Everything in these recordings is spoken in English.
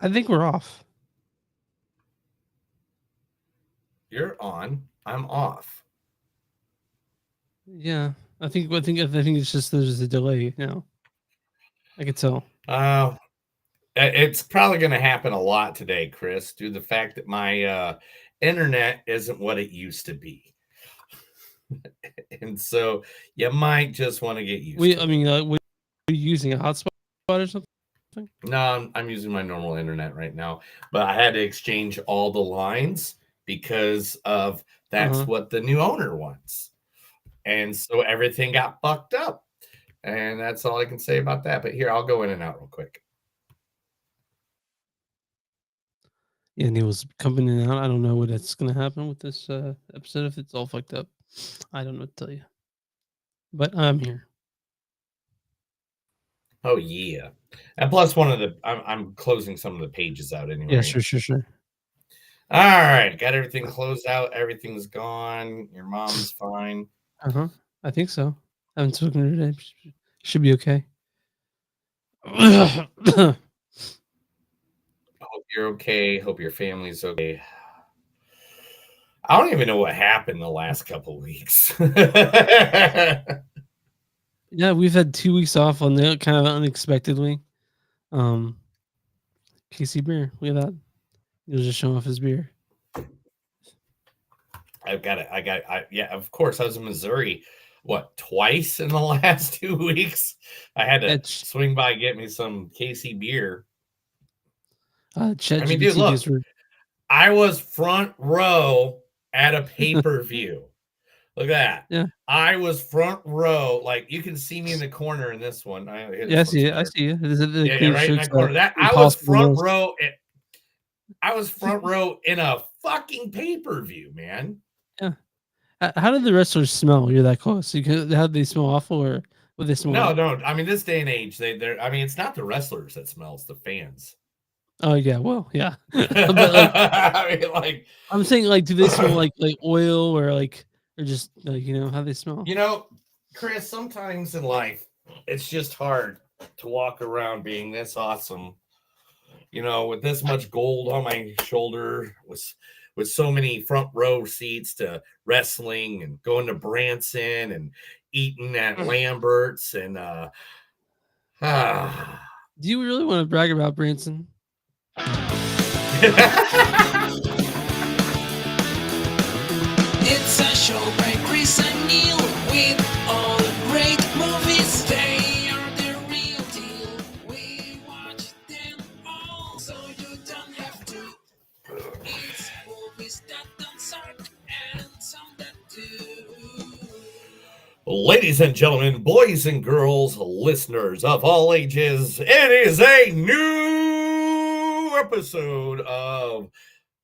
I think we're off. You're on. I'm off. Yeah, I think it's just there's a delay now. I can tell. It's probably going to happen a lot today, Chris, due to the fact that my internet isn't what it used to be. And so you might just want to get used to I it. mean, what are you using, a hotspot or something? No, I'm using my normal internet right now, but I had to exchange all the lines because of that's what the new owner wants. And so everything got fucked up. And that's all I can say about that. But here, I'll go in and out real quick. Yeah, and he was coming in and out. I don't know what's gonna happen with this episode if it's all fucked up. I don't know what to tell you, but I'm here. Oh yeah, and plus I'm closing some of the pages out Yeah, anyway. sure. All right, got everything closed out. Everything's gone. Your mom's fine. I think so. I haven't spoken to her today. Should be okay. I hope you're okay. Hope your family's okay. I don't even know what happened the last couple weeks. Yeah, we've had 2 weeks off on the kind of unexpectedly. Um, Casey beer. Look at that. He was just showing off his beer. I've got it. Yeah, of course. I was in Missouri, what, twice in the last 2 weeks? I had to swing by, get me some KC beer. I mean, dude, look, I was front row at a pay-per-view. Look at that. Yeah. I was front row. Like, you can see me in the corner in this one. Yeah, I see it. I see you. Yeah, right in that corner. I was front row. I was front row in a fucking pay-per-view, man. Yeah. How did the wrestlers smell? You're that close. How did they smell awful, or would they smell? No. I mean, this day and age, I mean, it's not the wrestlers that smells, the fans. Oh yeah, well, yeah. But I mean, like, I'm saying, like, do they smell like oil or just like, how they smell? Chris, sometimes in life, it's just hard to walk around being this awesome. With this much gold on my shoulder, with so many front row seats to wrestling and going to Branson and eating at Lambert's and Do you really want to brag about Branson? It's a show by Chris and Neil with all great movies. They are the real deal. We watch them all, so you don't have to. It's movies that don't suck and some that do. Ladies and gentlemen, boys and girls, listeners of all ages, it is a new episode of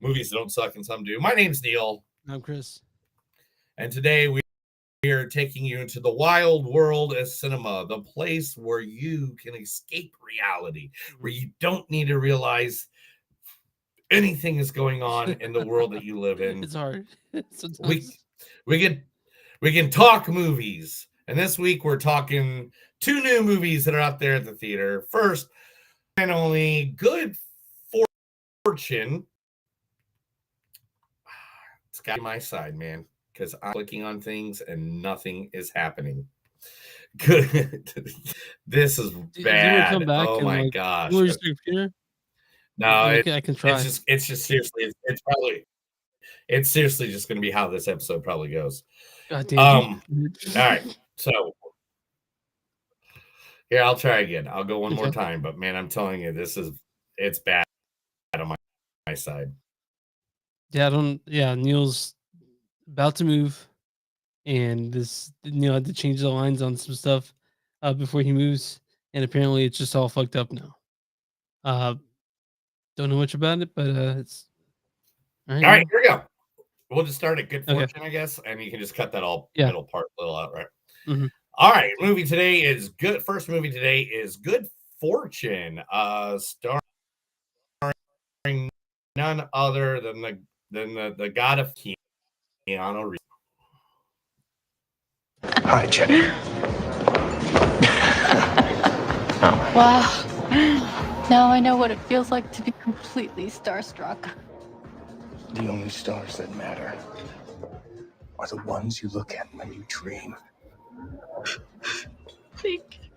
Movies That Don't Suck and Some Do. My name's Neil. I'm Chris. And today we are taking you into the wild world of cinema, the place where you can escape reality, where you don't need to realize anything is going on in the world that you live in. It's hard. We can talk movies. And this week we're talking 2 new movies that are out there at the theater. First and only, Good Fortune. It's got to be my side, man, because I'm clicking on things and nothing is happening. Good. This is bad. Come back oh my gosh. You just your computer? No, I can try. It's just seriously, it's seriously just going to be how this episode probably goes. God damn. All right. So here, I'll try again. I'll go one more time, but man, I'm telling you, it's bad on my side. Yeah, Neil's about to move, and Neil had to change the lines on some stuff before he moves, and apparently it's just all fucked up now. Don't know much about it, but it's all right. Here we go. We'll just start at Good Fortune, I guess, and you can just cut that middle part a little out, right? Mm-hmm. All right, movie today is good. First movie today is Good Fortune, starring none other than the god of Keanu Reeves. Hi, Jenny. Wow. Now I know what it feels like to be completely starstruck. The only stars that matter are the ones you look at when you dream. Thank you.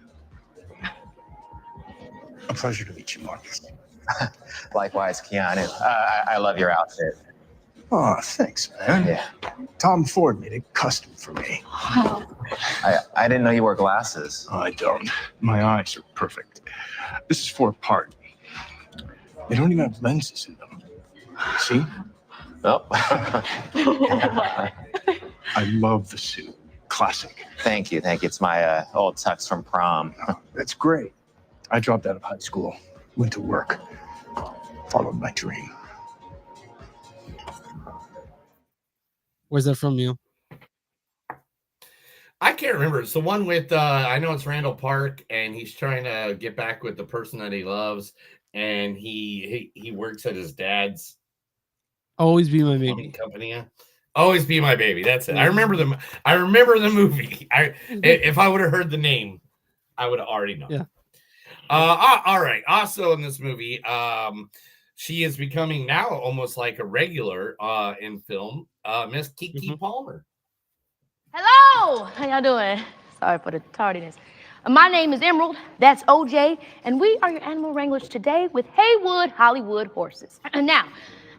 A pleasure to meet you, Marcus. Likewise, Keanu. I love your outfit. Oh, thanks, man. Yeah. Tom Ford made it custom for me. Wow. I didn't know you wore glasses. I don't. My eyes are perfect. This is for a part. They don't even have lenses in them. See? Oh. I love the suit. Classic. Thank you. It's my old tux from prom. That's great. I dropped out of high school, went to work, followed my dream. Where's that from, Neil? I can't remember. It's the one with I know it's Randall Park, and he's trying to get back with the person that he loves, and he works at his dad's Always Be My plumbing Baby. company. Always Be My Baby. That's it. Yeah. I remember the movie. If I would have heard the name, I would have already known. Yeah. All right. Also in this movie, she is becoming now almost like a regular in film. Miss Kiki Palmer. Hello, how y'all doing? Sorry for the tardiness. My name is Emerald, that's OJ, and we are your animal wranglers today with Haywood Hollywood horses. Now,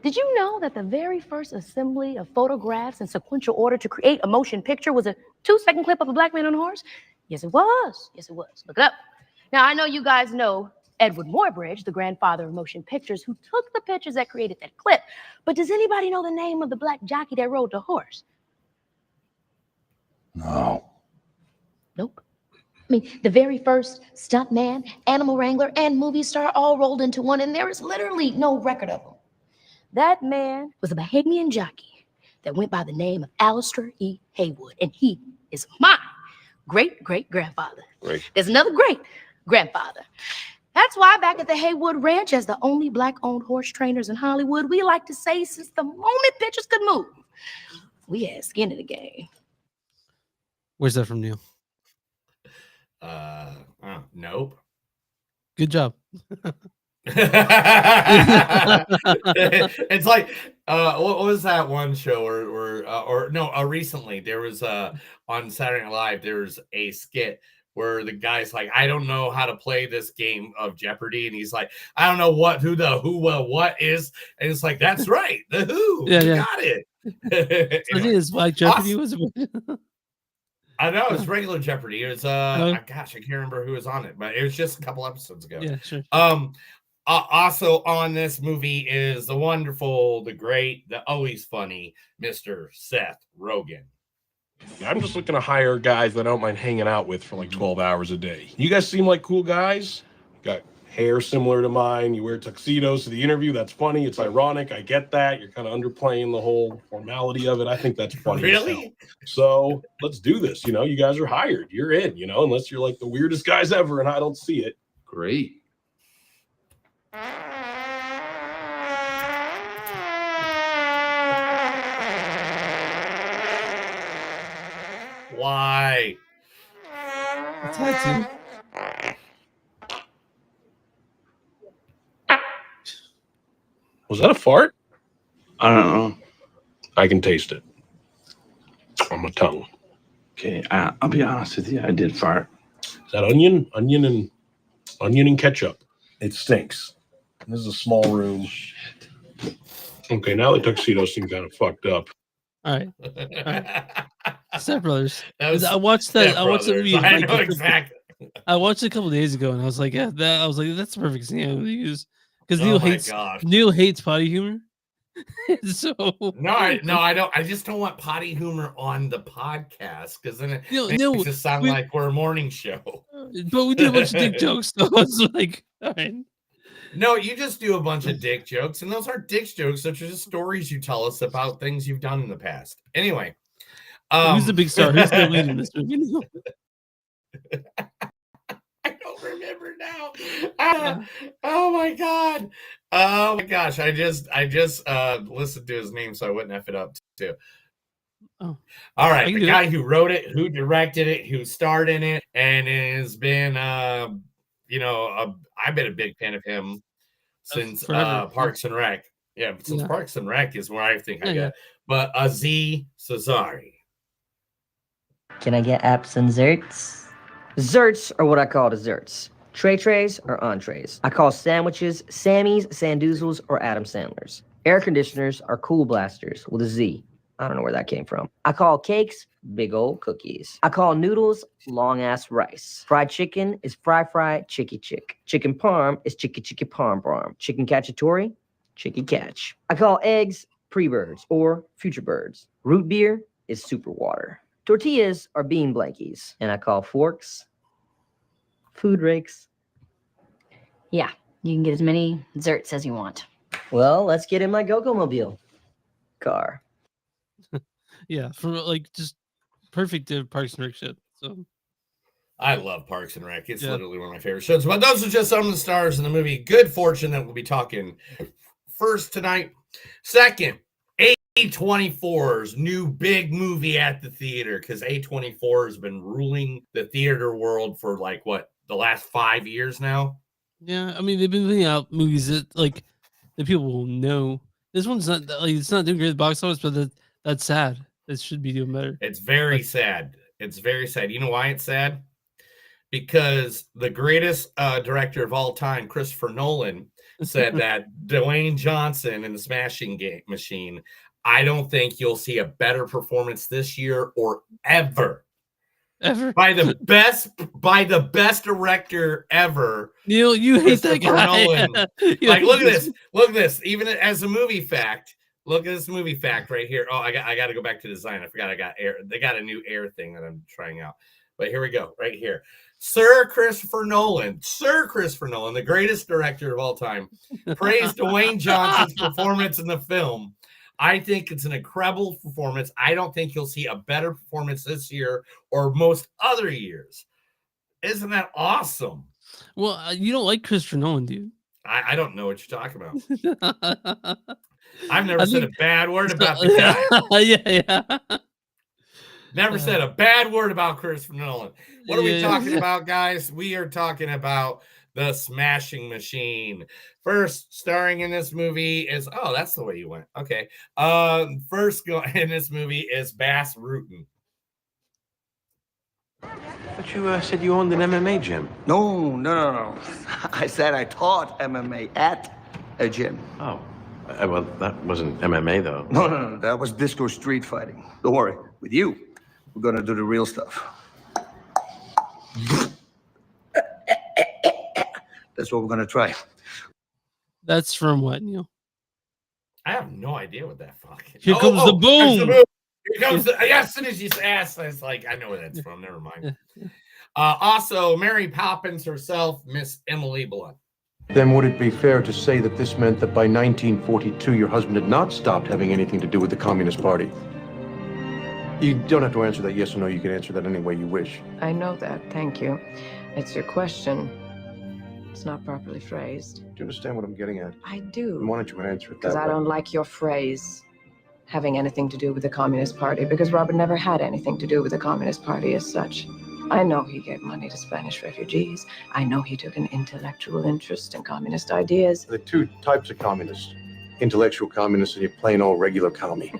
did you know that the very first assembly of photographs in sequential order to create a motion picture was a 2-second clip of a black man on a horse? Yes, it was. Yes, it was. Look it up. Now, I know you guys know Edward Muybridge, the grandfather of motion pictures, who took the pictures that created that clip. But does anybody know the name of the black jockey that rode the horse? No. Nope. I mean, the very first stuntman, animal wrangler, and movie star all rolled into one, and there is literally no record of them. That man was a Bahamian jockey that went by the name of Alistair E. Haywood, and he is my great-great-grandfather. Great. There's another great-grandfather. That's why back at the Haywood Ranch, as the only black-owned horse trainers in Hollywood, we like to say since the moment pictures could move, we had skin in the game. Where's that from, Neil? Nope. Good job. It's like what was that one show recently there was on Saturday Night Live there was a skit where the guy's like, I don't know how to play this game of Jeopardy, and he's like, I don't know what is, and it's like, that's right, the Who. Yeah, you yeah. got it. I think it's Black Jeopardy was. I know it's regular Jeopardy. It was Oh. gosh, I can't remember who was on it, but it was just a couple episodes ago. Yeah, sure. Also on this movie is the wonderful, the great, the always funny Mr. Seth Rogen. I'm just looking to hire guys that I don't mind hanging out with for like 12 hours a day. You guys seem like cool guys. Got hair similar to mine. You wear tuxedos to the interview. That's funny. It's ironic. I get that. You're kind of underplaying the whole formality of it. I think that's funny. Really? So let's do this. You know, you guys are hired. You're in, you know, unless you're like the weirdest guys ever and I don't see it. Great. Why? Tattoo. Was that a fart? I don't know. I can taste it on my tongue. Okay, I'll be honest with you. I did fart. Is that onion and ketchup? It stinks. This is a small room. Okay, now the tuxedo seem kind of fucked up. All right. Step Brothers. That was I watched that. Step I watched the Brothers. movie. I like, know exactly. I watched it a couple days ago, and I was like, yeah, that's the perfect scene I'm gonna use because Oh my gosh. Neil hates potty humor. So No, I don't. I just don't want potty humor on the podcast because then it makes it sound like we're a morning show. But we did a bunch of dick jokes, so it's like, all right. No, you just do a bunch of dick jokes, and those aren't dick jokes. Those are just stories you tell us about things you've done in the past. Anyway, Who's the big star? Who's the lead in this movie? I don't remember now. Oh my god. Oh my gosh. I just listened to his name so I wouldn't F it up too. Oh. All I right. can The do guy who wrote it, who directed it, who starred in it, and has been I've been a big fan of him since Forever. Parks and Rec. Yeah, since Yeah. Parks and Rec is where I think I Yeah, got. But Aziz Cesari. Can I get apps and zerts? Zerts are what I call desserts. Trays are entrees. I call sandwiches Sammy's, Sandoozles, or Adam Sandler's. Air conditioners are cool blasters with a Z. I don't know where that came from. I call cakes big old cookies. I call noodles long ass rice. Fried chicken is fry chicky chick. Chicken parm is chicky parm parm. Chicken cacciatore, chicky catch. I call eggs pre-birds or future birds. Root beer is super water. Tortillas are bean blankies, and I call forks food rakes. Yeah, you can get as many zerts as you want. Well, let's get in my Go-Go-Mobile car. Yeah, for like just perfect Parks and Rec shit. So I love Parks and Rec. It's Yeah. literally one of my favorite shows. But those are just some of the stars in the movie Good Fortune that we'll be talking first tonight. Second, A24's new big movie at the theater, because A24 has been ruling the theater world for like the last 5 years now. yeah, I mean they've been putting out movies that like that people will know. This one's not like it's not doing great at the box office, but that's sad. It should be doing better. It's very sad. It's very sad. You know why it's sad? Because the greatest director of all time, Christopher Nolan, said that Dwayne Johnson in the Smashing Machine, I don't think you'll see a better performance this year or ever. Ever by the best director ever. Neil, you hate that guy. Nolan. Like, look at this. Look at this. Even as a movie fact, look at this movie fact right here. Oh, I got to go back to design. I forgot I got air. They got a new air thing that I'm trying out. But here we go, right here. Sir Christopher Nolan, the greatest director of all time, praised Dwayne Johnson's performance in the film. I think it's an incredible performance. I don't think you'll see a better performance this year or most other years. Isn't that awesome? Well, you don't like Christopher Nolan, dude. I don't know what you're talking about. I've never said a bad word about the guy. Yeah. Never said a bad word about Christopher Nolan. What are we talking about, guys? We are talking about The Smashing Machine. First, starring in this movie is that's the way you went. Okay. First in this movie is Bass Rutten. But you said you owned an MMA gym. No. I said I taught MMA at a gym. Oh, well, that wasn't MMA though. No. That was disco street fighting. Don't worry. With you, we're gonna do the real stuff. That's what we're gonna try. That's from what, Neil? I have no idea what that fucking. Here comes the boom. Here comes as soon as you asked, I was like, I know where that's from. Never mind. Also, Mary Poppins herself, Miss Emily Blunt. Then would it be fair to say that this meant that by 1942 your husband had not stopped having anything to do with the Communist Party? You don't have to answer that yes or no. You can answer that any way you wish. I know that. Thank you. It's your question. It's not properly phrased. Do you understand what I'm getting at? I do. Why don't you answer it that Because I don't like your phrase having anything to do with the Communist Party, because Robert never had anything to do with the Communist Party as such. I know he gave money to Spanish refugees. I know he took an intellectual interest in communist ideas. There are two types of communists. Intellectual communists and your plain old regular commie.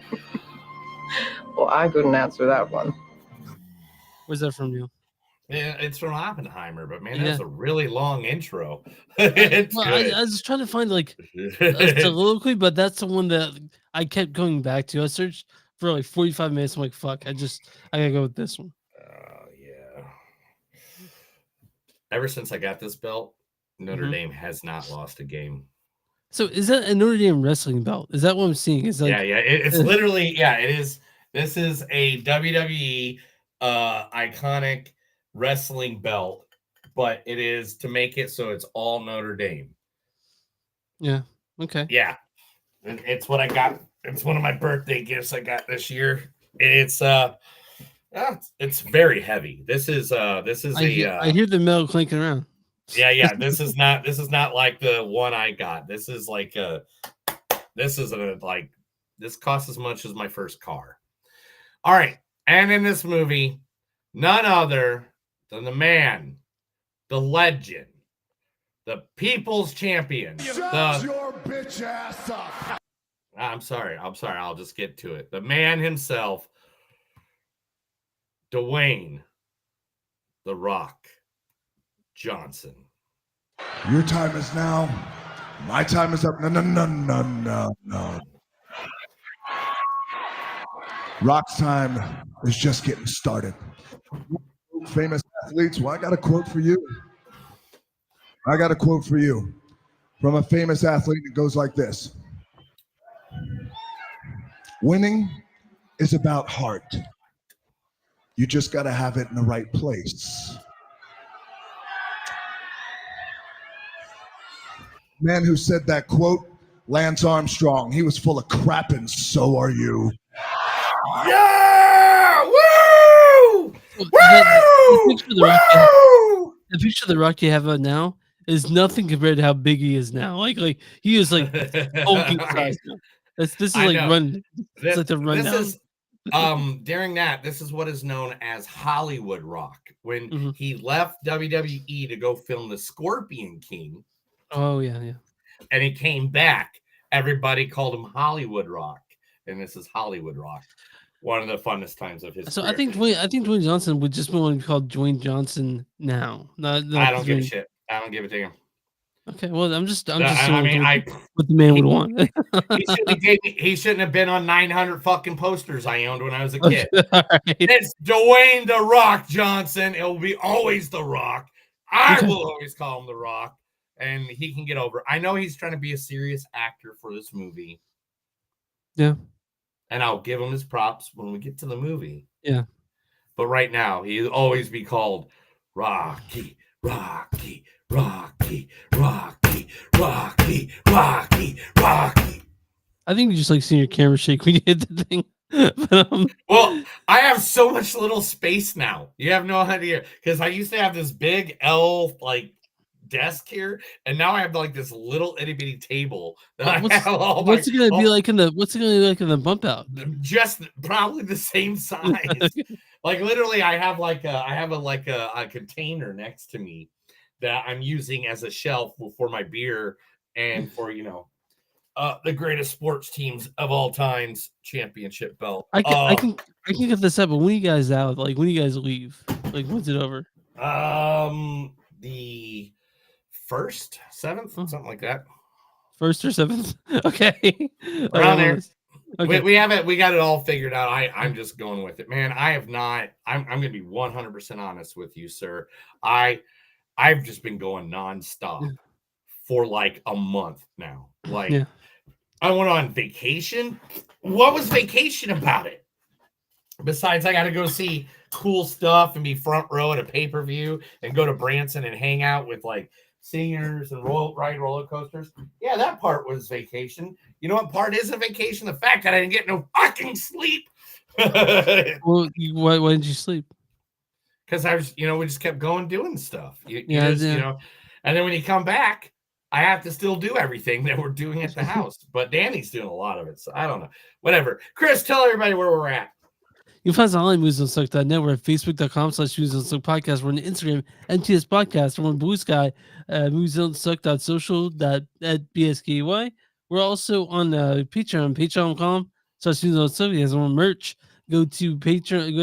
Well, I couldn't answer that one. Where's that from, Neil? Yeah, it's from Oppenheimer, but man, that's a really long intro. I was trying to find like a soliloquy, but that's the one that I kept going back to. I searched for like 45 minutes. I'm like, fuck, I gotta go with this one. Yeah. Ever since I got this belt, Notre Dame has not lost a game. So is that a Notre Dame wrestling belt? Is that what I'm seeing? It's like, it's literally, it is. This is a WWE iconic wrestling belt, but it is to make it so it's all Notre Dame. Yeah. Okay. Yeah. It's what I got. It's one of my birthday gifts I got this year. It's very heavy. I hear the metal clinking around. Yeah. This is not like the one I got. This costs as much as my first car. All right. And in this movie, none other than the man, the legend, the people's champion. Shut your bitch ass up. I'm sorry. I'll just get to it. The man himself, Dwayne The Rock Johnson. Your time is now. My time is up. No. Rock's time is just getting started. Famous athletes. Well, I got a quote for you. From a famous athlete. It goes like this. Winning is about heart. You just got to have it in the right place. Man who said that quote, Lance Armstrong. He was full of crap, and so are you. Yeah! Woo! The picture of the Rock you have now is nothing compared to how big he is now. Like he is like hulking size now. This is I like know. run. It's like the rundown. This is during that. This is what is known as Hollywood Rock. When he left WWE to go film The Scorpion King. Oh yeah. And he came back. Everybody called him Hollywood Rock, and this is Hollywood Rock. One of the funnest times of his So career. I think Dwayne Johnson would just want to be called Dwayne Johnson now. Not I don't give a Dwayne. shit. I don't give a damn. Okay, well, I'm just I mean, what the man would want. he shouldn't have been on 900 fucking posters I owned when I was a kid. Right. It's Dwayne The Rock Johnson. It will be always The Rock. I will always call him The Rock, and he can get over. I know he's trying to be a serious actor for this movie. Yeah. And I'll give him his props when we get to the movie. Yeah. But right now, he'll always be called Rocky, Rocky, Rocky, Rocky, Rocky, Rocky, Rocky. I think you just like seeing your camera shake when you hit the thing. But, well, I have so much little space now. You have no idea. Because I used to have this big L desk here, and now I have like this little itty bitty table that what's it gonna be like in the bump out? Just probably the same size. Like literally, I have a container next to me that I'm using as a shelf for my beer and for the greatest sports teams of all times championship belt. I can get this up, but when are you guys out? Like when do you guys leave? Like when's it over? The 1st, 7th, something like that. 1st or 7th? Okay. Around there. Okay. We have it. We got it all figured out. I'm just going with it, man. I have not. I'm going to be 100% honest with you, sir. I've just been going nonstop for like a month now. Like I went on vacation. What was vacation about it? Besides, I got to go see cool stuff and be front row at a pay-per-view and go to Branson and hang out with like singers and ride roller coasters. Yeah, that part was vacation. You know what part isn't vacation? The fact that I didn't get no fucking sleep. Well, why didn't you sleep? Because I was, we just kept going doing stuff. And then when you come back, I have to still do everything that we're doing at the house. But Danny's doing a lot of it, so I don't know. Whatever. Chris, tell everybody where we're at. You can find us online at moviesdon'tsuck.net. We're at facebook.com/moviesdon'tsuck podcast. We're on Instagram, MTS Podcast. We're on Blue Sky, moviesdon'tsuck.social.bsky. We're also on Patreon, patreon.com/moviesdon'tsuck. You guys want merch, go to Patreon. If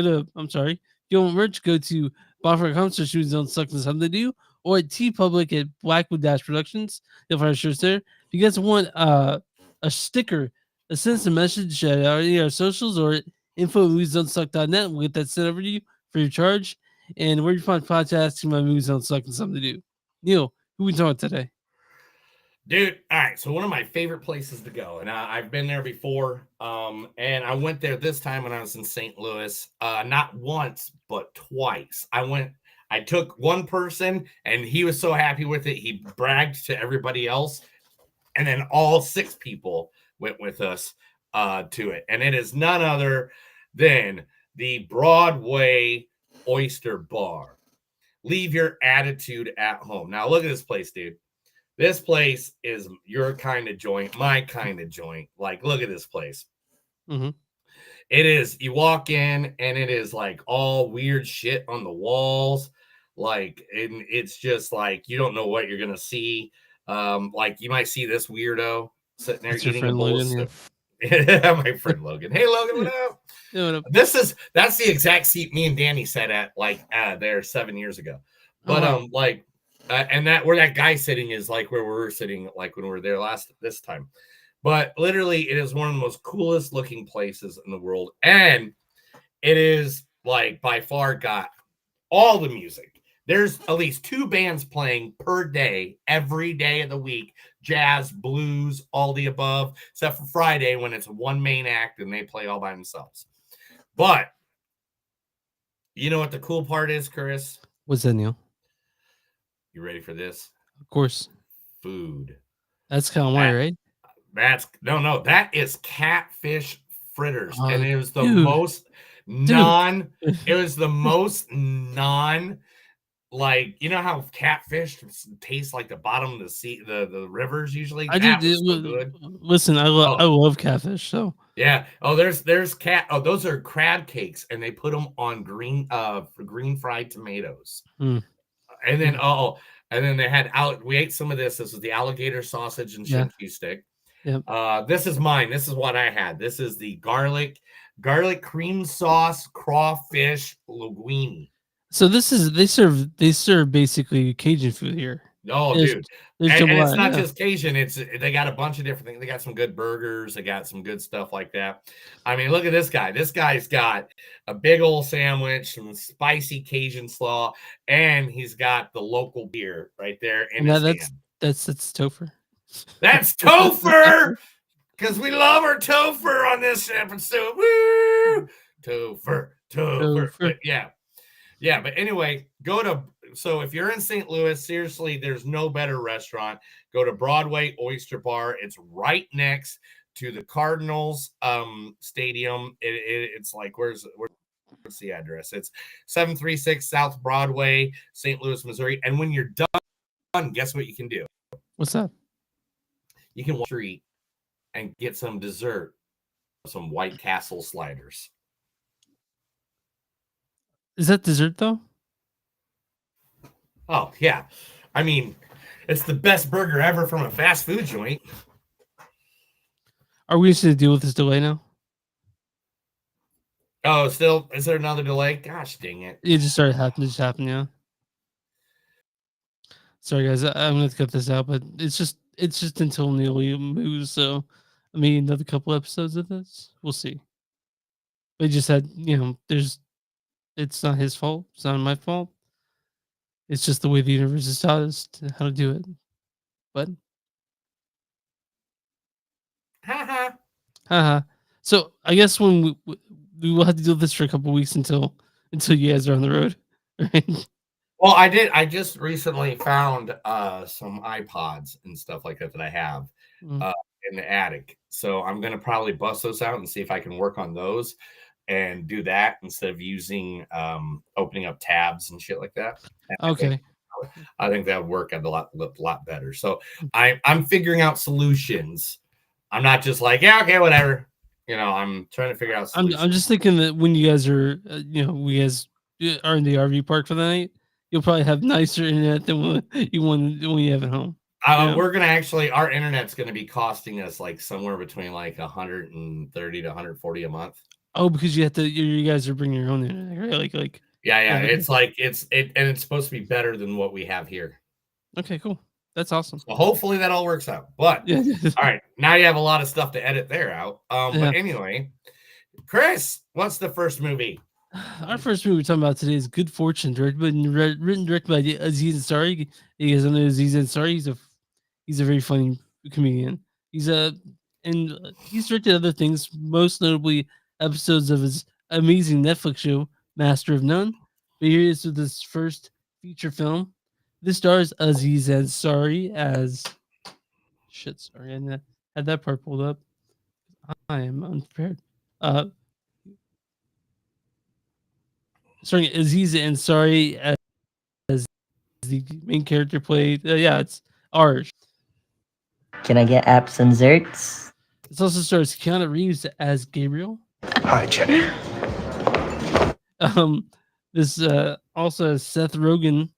you want merch, go to bottom.com/moviesdon'tsuck. That's something to do. Or at TeePublic at Blackwood Dash Productions. You'll find our shirts there. If you guys want a sticker, send us a message at our socials or info@moviesdon'tsuck.net. We'll get that sent over to you for your charge. And where you find podcasts, my movies don't suck and something to do. Neil, who we talking today? Dude, all right. So one of my favorite places to go, and I've been there before. And I went there this time when I was in St. Louis. Not once, but twice. I took one person, and he was so happy with it, he bragged to everybody else, and then all 6 people went with us to it. And it is none other than the Broadway Oyster Bar. Leave your attitude at home. Now, look at this place, dude. This place is your kind of joint, my kind of joint. Like, look at this place. Mm-hmm. It is, you walk in, and it is like all weird shit on the walls. Like, and it's just like you don't know what you're gonna see. Like you might see this weirdo sitting there That's your eating a friend bowl of Logan, yeah. soup. Yeah, my friend Logan. Hey Logan, what up? Yeah, what up? That's the exact seat me and Danny sat at like there 7 years ago. But wow. and that where that guy sitting is like where we were sitting like when we were there this time. But literally, it is one of the most coolest looking places in the world, and it is like by far got all the music. There's at least 2 bands playing per day, every day of the week. Jazz, blues, all the above, except for Friday when it's one main act and they play all by themselves. But you know what the cool part is, Chris? What's that, Neil? You ready for this? Of course. Food. That's calamari, right? That is catfish fritters. And it was the dude. most non, it was the most non, like, you know how catfish tastes like the bottom of the sea, the rivers usually? I That did. was so good. Listen, I love catfish. So Yeah. Oh, there's cat. Oh, those are crab cakes, and they put them on green fried tomatoes. Mm. And then and then they had out. We ate some of this. This was the alligator sausage and Yeah. shrimp cheese stick. Yep. This is mine. This is what I had. This is the garlic cream sauce crawfish linguine. So this is they serve basically Cajun food here. Oh, There's- dude. there's And it's jambalaya, not yeah. just Cajun. They got a bunch of different things. They got some good burgers. They got some good stuff like that. I mean, look at this guy. This guy's got a big old sandwich, some spicy Cajun slaw, and he's got the local beer right there in And his hand. that's Topher. That's Topher! Because we love our Topher on this episode. Woo! Topher. But yeah. But anyway, so if you're in St. Louis, seriously, there's no better restaurant. Go to Broadway Oyster Bar. It's right next to the Cardinals stadium. It's like where's the address? It's 736 South Broadway, St. Louis, Missouri. And when you're done, guess what you can do? What's that? You can walk the street and get some dessert, some White Castle sliders. Is that dessert though? Oh, yeah. I mean, it's the best burger ever from a fast food joint. Are we just to deal with this delay now? Oh, still, is there another delay? Gosh dang it. It just started happening. It just happened, yeah. Sorry guys, I'm gonna have to cut this out, but it's just until Neil moves, so I mean another couple episodes of this. We'll see. They just had, it's not his fault, it's not my fault. It's just the way the universe has taught us how to do it. But haha. So I guess when we will have to do this for a couple weeks until you guys are on the road, right? Well, I just recently found some iPods and stuff like that I have in the attic. So I'm gonna probably bust those out and see if I can work on those and do that instead of using opening up tabs and shit like that. And Okay. I think that would work a lot better. So I'm figuring out solutions. I'm not just like, yeah, okay, whatever. I'm trying to figure out solutions. I'm just thinking that when you guys are, we guys are in the RV park for the night, you'll probably have nicer internet than when you have at home. We're gonna our internet's gonna be costing us like somewhere between like 130 to 140 a month. Oh, because you guys are bringing your own internet, right? Like Yeah. It's like it's supposed to be better than what we have here. Okay, cool. That's awesome. So hopefully that all works out. But all right, now you have a lot of stuff to edit there out. But anyway, Chris, what's the first movie? Our first movie we're talking about today is Good Fortune, written directed by Aziz Ansari. You guys know Aziz Ansari. He's a very funny comedian. He's directed other things, most notably episodes of his amazing Netflix show Master of None. But here he is with his first feature film. This stars Aziz Ansari as sorry, I had that part pulled up. I am unprepared. Starring Aziz Ansari as the main character played. It's Arj. Can I get apps and zerts? It also stars Keanu Reeves as Gabriel. Hi, Jenny. This also has Seth Rogen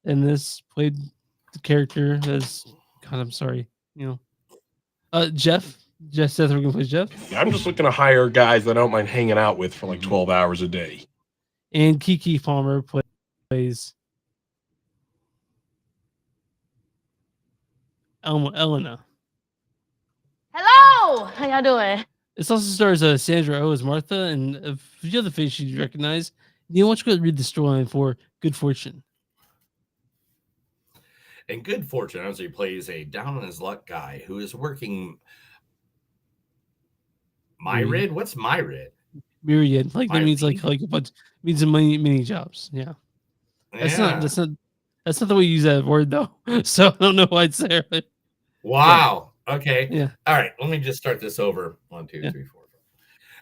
in this, played the character as God, I'm sorry, Jeff. Seth Rogen plays Jeff. Yeah, I'm just looking to hire guys that I don't mind hanging out with for like 12 hours a day. And Kiki Palmer plays Elena. Hello! How y'all doing? This also stars Sandra Oh as Martha and a few other faces you recognize. You want to go read the storyline for Good Fortune. In Good Fortune, as he plays a down on his luck guy who is working Myrid. What's Myrid? Myriad, like that means like a bunch, means many jobs. Yeah, that's not the way you use that word though. So I don't know why it's there. But, wow. Yeah. Okay. Yeah. All right. Let me just start this over. 1, 2, 3, 4.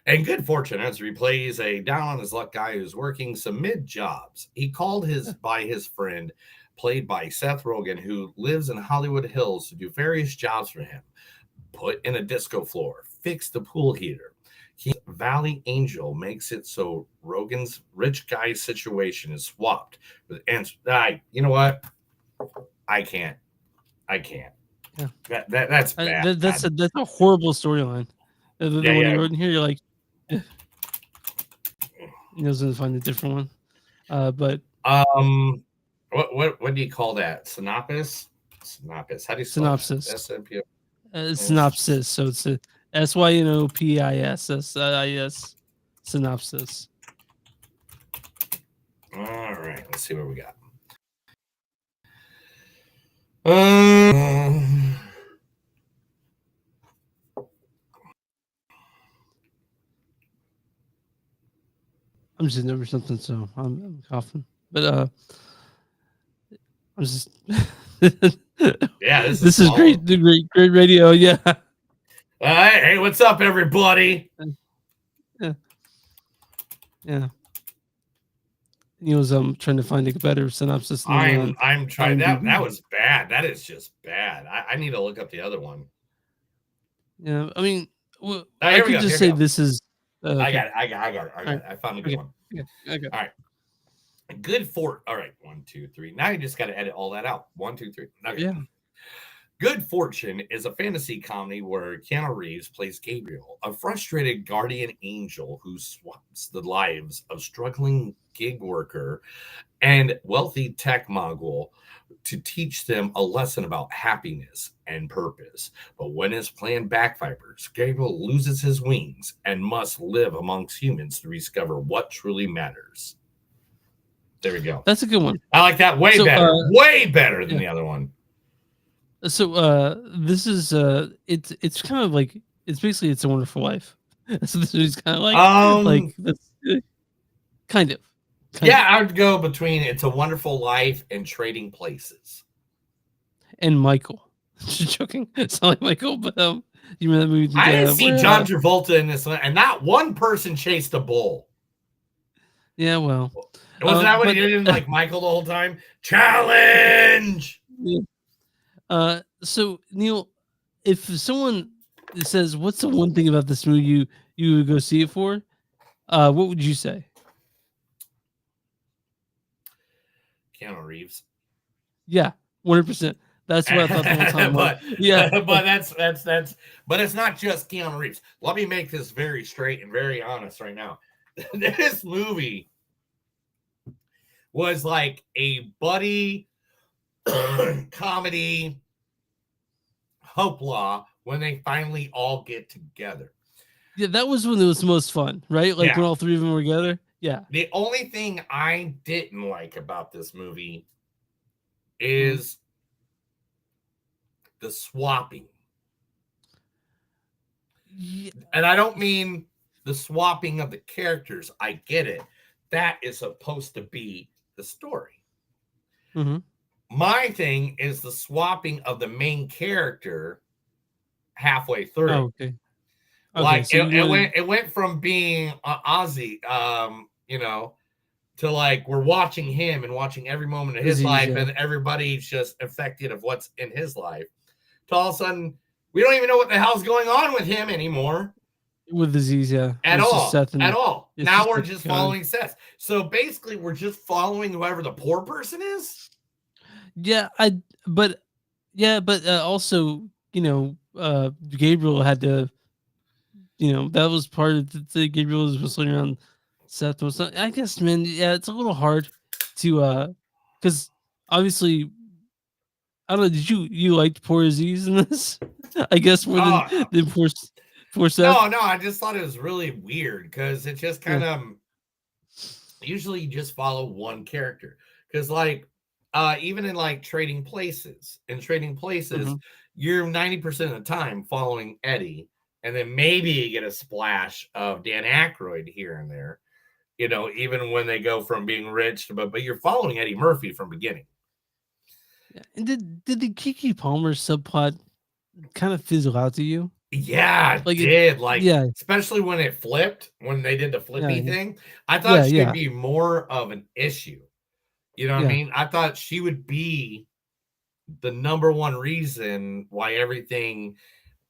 And Good Fortune, as he plays a down on his luck guy who's working some mid jobs. He called by his friend, played by Seth Rogen, who lives in Hollywood Hills, to do various jobs for him. Put in a disco floor, fix the pool heater. Valley Angel makes it so Rogen's rich guy situation is swapped with you know what? I can't. Yeah. That's bad. That's a horrible storyline. The one you wrote in here, you're like, he doesn't find a different one. But what do you call that? Synopsis. How do you spell synopsis? That? Synopsis. So it's a SYNOPISS. Synopsis. All right. Let's see what we got. I'm just over something, so I'm coughing. But I'm just. Yeah, this is great. Great radio. Yeah. Hey, what's up, everybody? Yeah. He was trying to find a better synopsis. I'm trying. That was bad. That is just bad. I need to look up the other one. Yeah, I mean, I could just say this is. Okay. I got it. I found a good one. Okay. All right. Good for. All right. 1, 2, 3. Now you just got to edit all that out. 1, 2, 3. Okay. Yeah. Good Fortune is a fantasy comedy where Keanu Reeves plays Gabriel, a frustrated guardian angel who swaps the lives of struggling gig worker and wealthy tech mogul to teach them a lesson about happiness and purpose. But when his plan backfires, Gabriel loses his wings and must live amongst humans to discover what truly matters. There we go. That's a good one. I like that way better than the other one. So this is it's kind of like it's basically It's a Wonderful Life. So this is kind of like that's kind of. I would go between It's a Wonderful Life and Trading Places. And Michael. Just joking. It's not like Michael, but you remember that movie? I didn't see John Travolta in this one, and not one person chased a bull. Yeah, well. Wasn't that what he did like Michael the whole time? Challenge! Yeah. So Neil, if someone says, "What's the one thing about this movie you would go see it for?" What would you say? Keanu Reeves. Yeah, 100%. That's what I thought the whole time. but that's but it's not just Keanu Reeves. Let me make this very straight and very honest right now. This movie was like a buddy comedy hoopla when they finally all get together. Yeah, that was when it was most fun, right? Like when all three of them were together. Yeah. The only thing I didn't like about this movie is the swapping. Yeah. And I don't mean the swapping of the characters. I get it. That is supposed to be the story. Mm-hmm. My thing is the swapping of the main character halfway through. Oh, okay. Like so it went from being Ozzy, to like we're watching him and watching every moment of his life, and everybody's just affected of what's in his life. To all of a sudden, we don't even know what the hell's going on with him anymore. with Aziz, yeah. At It's just all. Seth At and all. it's Now just we're Seth just and Keanu. following Seth. So basically, we're just following whoever the poor person is. Yeah, but also, Gabriel had to, that was part of the Gabriel was whistling around Seth was not, I guess, man, yeah, it's a little hard to because obviously I don't know, did you liked poor Aziz in this? I guess more Oh, than poor Seth. no, I just thought it was really weird because it just Yeah. kind of usually you just follow one character. Because even in like trading places, Mhm. you're 90% of the time following Eddie, and then maybe you get a splash of Dan Aykroyd here and there, even when they go from being rich, but you're following Eddie Murphy from beginning. Yeah. And did the Kiki Palmer subplot kind of fizzle out to you? Yeah, it Like it did. Like, yeah, especially when it flipped, when they did the flippy yeah, thing. I yeah, thought she'd yeah, be more of an issue. You know what I yeah, mean? I thought she would be the number one reason why everything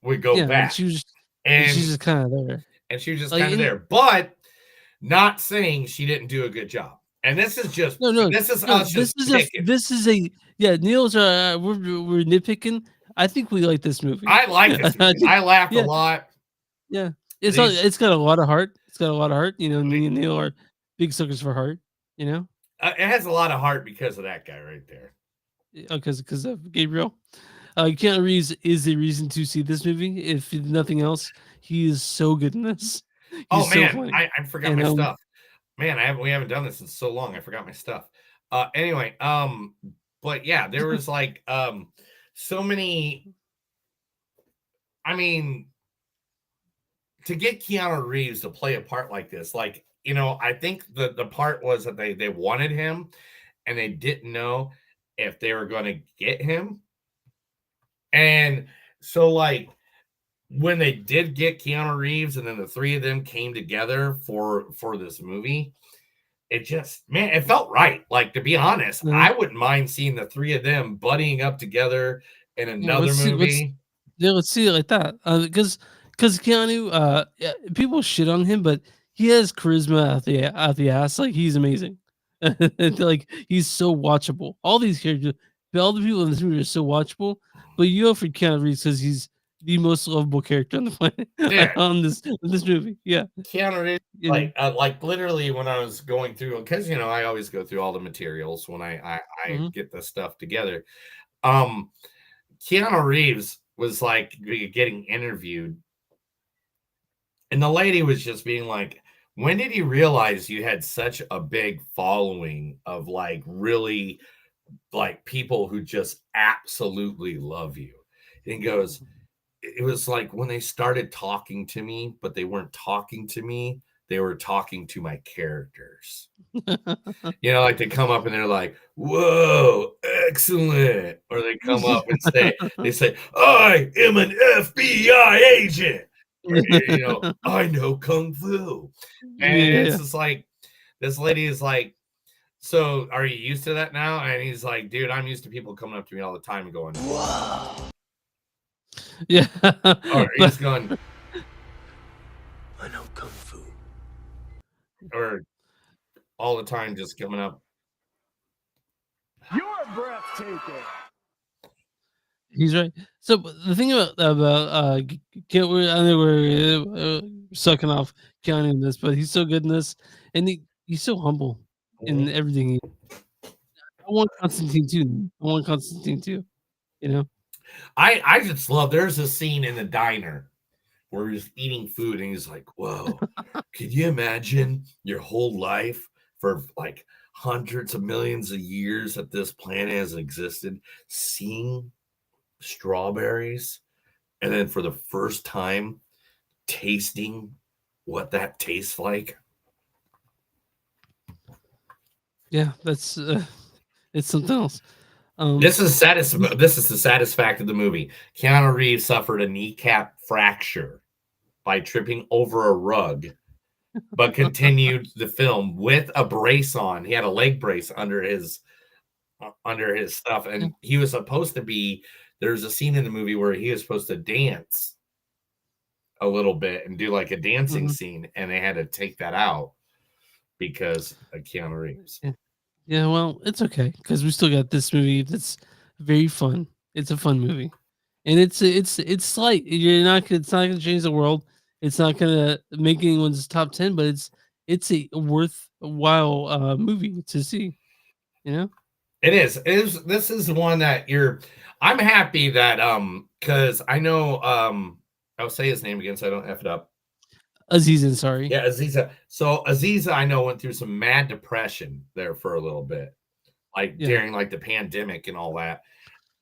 would go yeah, bad. and she's And just kind of there. she's just Like kind of in there. But not saying she didn't do a good job. And this is just no, this is no, us just picking. this is a yeah, Neil's we're nitpicking. I think we like this movie. I like this I movie. think I laughed a yeah, lot. yeah. These It's got a lot of heart. It's got a lot of heart. Me and Neil are big suckers for heart, you know? it has a lot of heart because of that guy right there. Because of Gabriel. Keanu Reeves is a reason to see this movie. If nothing else, he is so good in this. Oh He's so man, funny. I forgot And my stuff. Man, we haven't done this in so long. I forgot my stuff. Anyway, but yeah, there was like so many. I mean, to get Keanu Reeves to play a part like this, I think the part was that they wanted him and they didn't know if they were going to get him. And so when they did get Keanu Reeves and then the three of them came together for this movie, it felt right. Like, to be honest, I wouldn't mind seeing the three of them buddying up together in yeah, another movie. let's see it like that. Because Keanu, people shit on him, but he has charisma out the ass. Like he's amazing. Like he's so watchable. All these characters, all the people in this movie are so watchable. But you go for Keanu Reeves because he's the most lovable character on the planet Yeah. on this movie. Yeah, Keanu Reeves, you know? like literally when I was going through, because I always go through all the materials when I Mhm. get the stuff together. Keanu Reeves was like getting interviewed, and the lady was just being like, "When did you realize you had such a big following of like really like people who just absolutely love you?" And he goes, "It was like when they started talking to me, but they weren't talking to me. They were talking to my characters." Like they come up and they're like, "Whoa, excellent." Or they come up and say, "I am an FBI agent." Or, "I know Kung Fu." And it's Yeah. just like, this lady is like, "So are you used to that now?" And he's like, "Dude, I'm used to people coming up to me all the time and going, whoa." Yeah. Or he's going, I know Kung Fu. or all the time just coming up. You're breathtaking. He's right. So the thing about I know we're sucking off Keanu in this, but he's so good in this, and he's so humble in everything. I want Constantine too. I want Constantine too. You know. I just love. There's a scene in the diner where he's eating food and he's like, "Whoa, could you imagine your whole life for like hundreds of millions of years that this planet has existed, seeing strawberries, and then for the first time tasting what that tastes like?" Yeah, that's it's something else. This is the saddest fact of the movie. Keanu Reeves suffered a kneecap fracture by tripping over a rug, but continued the film with a brace on. He had a leg brace under his stuff, and he was supposed to be. There's a scene in the movie where he was supposed to dance a little bit and do like a dancing Mhm. scene, and they had to take that out because of Keanu Reeves. Yeah. Yeah, well, it's okay because we still got this movie that's very fun. It's a fun movie, and it's slight. It's not gonna change the world. It's not gonna make anyone's top 10, but it's a worthwhile movie to see. You know, It is. It is. This is one that you're. I'm happy that because I know I'll say his name again so I don't f it up. Aziz Ansari. Yeah, Aziza. So Aziza, I know, went through some mad depression there for a little bit, like Yeah. during like the pandemic and all that.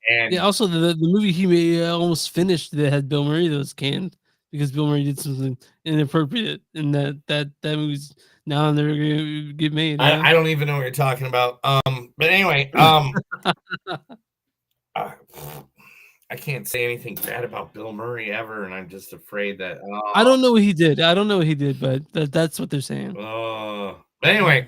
Yeah. And Also, the movie he made almost finished that had Bill Murray that was canned because Bill Murray did something inappropriate, and that movie's now never gonna get made. You know. I don't even know what you're talking about. But anyway, uh, I can't say anything bad about Bill Murray ever, and I'm just afraid that. I don't know what he did. I don't know what he did, but that's what they're saying. But anyway,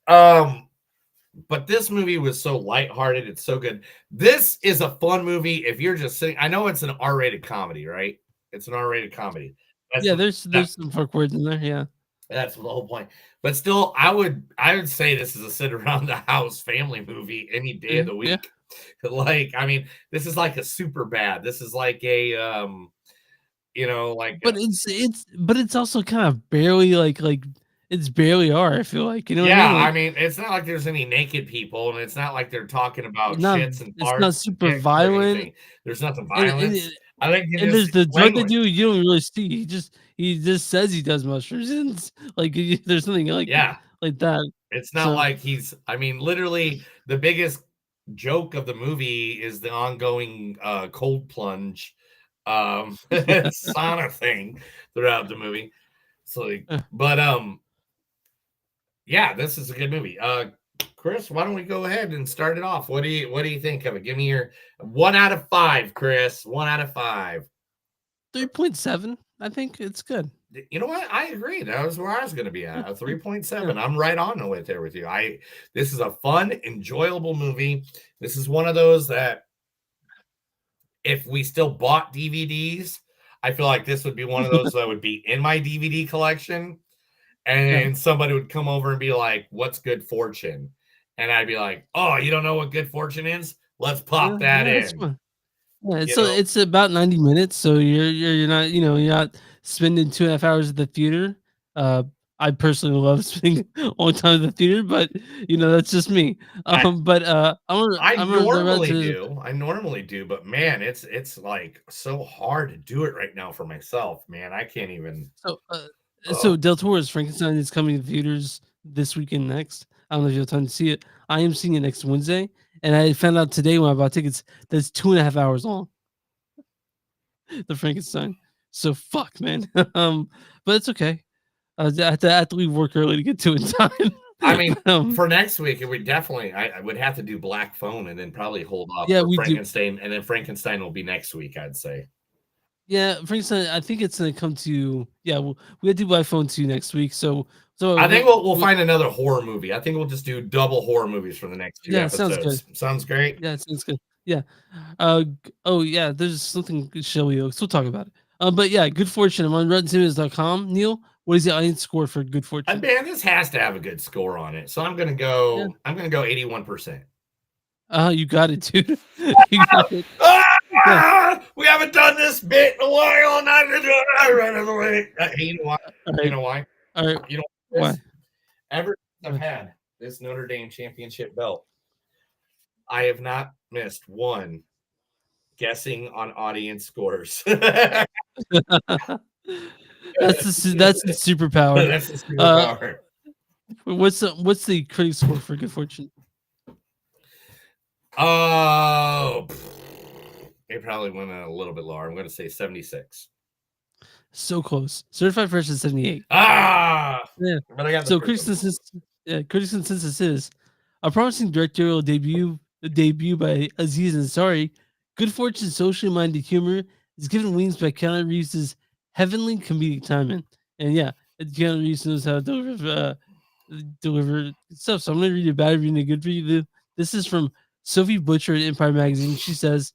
but this movie was so lighthearted. It's so good. This is a fun movie if you're just sitting. I know it's an R-rated comedy, right? It's an R-rated comedy. That's Yeah, that, there's some fuck words in there. Yeah. that's the whole point. But still, I would say this is a sit around the house family movie any day of the Yeah. week. Like, I mean, this is like a super bad. This is like a like But it's also kind of barely like it's barely R. I feel like, you know what I yeah, mean? I Like mean, it's not like there's any naked people, and it's not like they're talking about not shits and it's not farts and super dicks or violent, anything. There's nothing and violence. I think you and just there's the drug they language. do you don't really see. He just says he does mushrooms. And like there's something Yeah, like that. it's not So like I mean, literally, the biggest joke of the movie is the ongoing cold plunge sauna thing throughout the movie. So, but yeah, this is a good movie. Chris, why don't we go ahead and start it off? What do you think of it? Give me your 1 out of 5, Chris. 1 out of 5. 3.7. I think it's good. You know what? I agree. That was where I was going to be at. A 3.7. Yeah. I'm right on with there with you. This is a fun, enjoyable movie. This is one of those that if we still bought DVDs, I feel like this would be one of those that would be in my DVD collection. And somebody would come over and be like, "What's Good Fortune?" And I'd be like, "Oh, you don't know what Good Fortune is? Let's pop that That's in." fun. Yeah, You so know? it's about 90 minutes, so you're not you're not spending 2.5 hours at the theater. I personally love spending a long time at the theater, but that's just me. But I I'm gonna about normally to. do. I normally do, but man, it's like so hard to do it right now for myself, man. I can't even. So Del Toro's Frankenstein is coming to theaters this weekend next. I don't know if you have time to see it. I am seeing it next Wednesday, and I found out today when I bought tickets that it's 2.5 hours long. The Frankenstein. So fuck, man. But it's okay. I have to leave work early to get to it in time. I mean, for next week, it would definitely. I would have to do Black Phone and then probably hold off Yeah, for we do. Frankenstein, and then Frankenstein will be next week. I'd say. Yeah, Frankenstein. I think it's gonna come to. Yeah, we have to do by phone 2 next week. So I think we'll find another horror movie. I think we'll just do double horror movies for the next 2 Yeah, sounds good. episodes. Sounds great. Yeah, it sounds good. Yeah. Oh yeah, there's something Shelby Oaks. We'll talk about it. But yeah, Good Fortune. I'm on RottenTomatoes.com. Neil, what is the audience score for Good Fortune? Man, this has to have a good score on it. So I'm gonna go. I'm gonna go 81%. You got it, dude. You got it. We haven't done this bit in a while, and I'm gonna do it right out of the way. You know why? Right. You know why? All right. You know Why? Ever since I've had this Notre Dame championship belt, I have not missed one guessing on audience scores. That's the superpower. That's the superpower. What's the critic score for Good Fortune? Oh, they probably went a little bit lower. I'm going to say 76. So close. Certified Fresh is 78. Yeah. But I got so critics' consensus is a promising directorial debut by Aziz Ansari. Good Fortune, socially minded humor is given wings by Keanu Reeves' heavenly comedic timing. And yeah, Keanu Reeves knows how to deliver stuff. So I'm going to read a bad review and a good review. This is from Sophie Butcher at Empire Magazine. She says,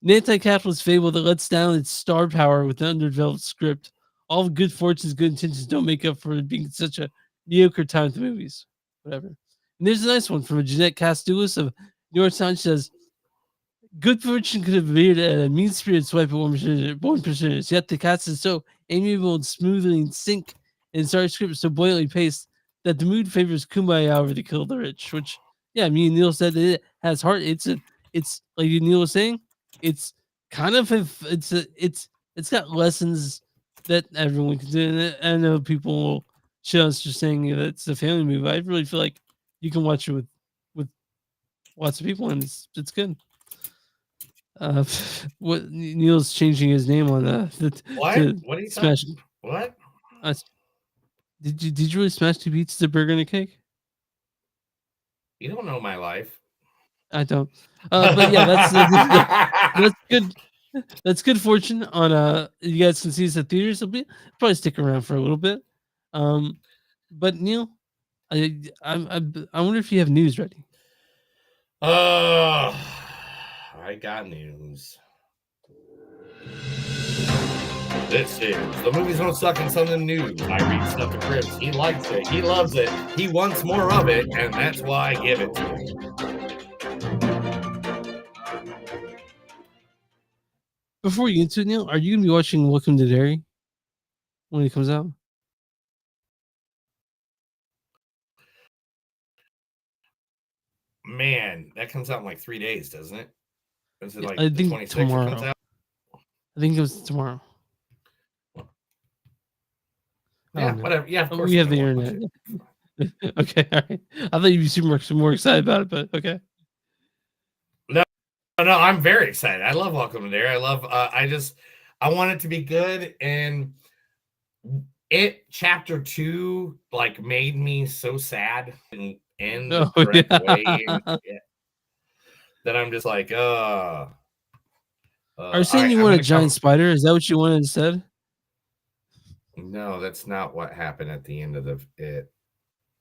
An anti-capitalist fable that lets down its star power with an underdeveloped script. All good fortunes, good intentions don't make up for it being such a mediocre time at the movies. Whatever. And there's a nice one from a Jeanette Castulis of New York Times. Says, good fortune could have veered at a mean-spirited swipe at born prisoners, yet the cast is so amiable and smoothly in sync, and sorry script so blatantly paced that the mood favors kumbaya over the kill of the rich. Which, yeah, me and Neil said that it has heart. It's like Neil was saying, it's kind of it's got lessons that everyone can do. And I know people will shit us just saying that it's a family movie. I really feel like you can watch it with lots of people, and it's good. What Neil's changing his name on What? to What are you smash. talking? What? Did you really smash 2 pizzas, a burger, and a cake? You don't know my life. I don't. But yeah, that's good. That's good fortune on you guys can see this at theaters. It'll probably stick around for a little bit. But Neil, I wonder if you have news ready. I got news. This is The Movies Don't Suck and Something New. I read stuff to Chris. He likes it. He loves it. He wants more of it, and that's why I give it to him. Before you get into it, Neil, are you gonna be watching Welcome to Derry when it comes out? Man, that comes out in like 3 days, doesn't it? Is it like I the think 26th it tomorrow. comes out? I think it was tomorrow. Yeah, whatever. Yeah, of course. We I'm have the gonna watch internet. it. Okay, all right. I thought you'd be super more excited about it, but okay. No, I'm very excited. I love Welcome to Derry. I love. I want it to be good, and it chapter 2 like made me so sad and end the correct way. Yeah, that I'm just like, Are you saying you want a giant spider? Is that what you wanted instead? No, that's not what happened at the end of it.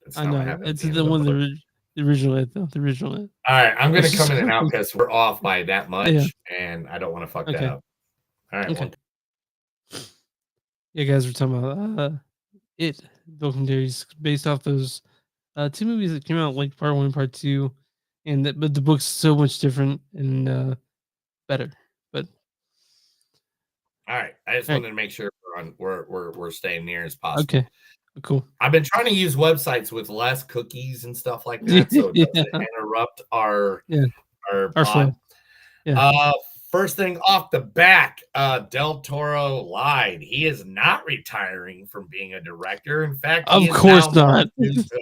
That's I not what know happened at it's the end the of one book. the original it though. The original it. All right, I'm gonna It's come just- in and out because we're off by that much, Yeah. and I don't want to fuck that Okay. up. All right, Okay. Yeah, guys, we're talking about it. Welcome to Derry's based off those 2 movies that came out, like part 1 and part 2, but the book's so much different and better. But all right, I just All right. wanted to make sure we're staying near as possible. Okay, cool. I've been trying to use websites with less cookies and stuff like that, so it doesn't interrupt our Our pod. flow. Yeah. First thing off the back, Del Toro lied. He is not retiring from being a director. In fact, Of he is course now more not. enthused.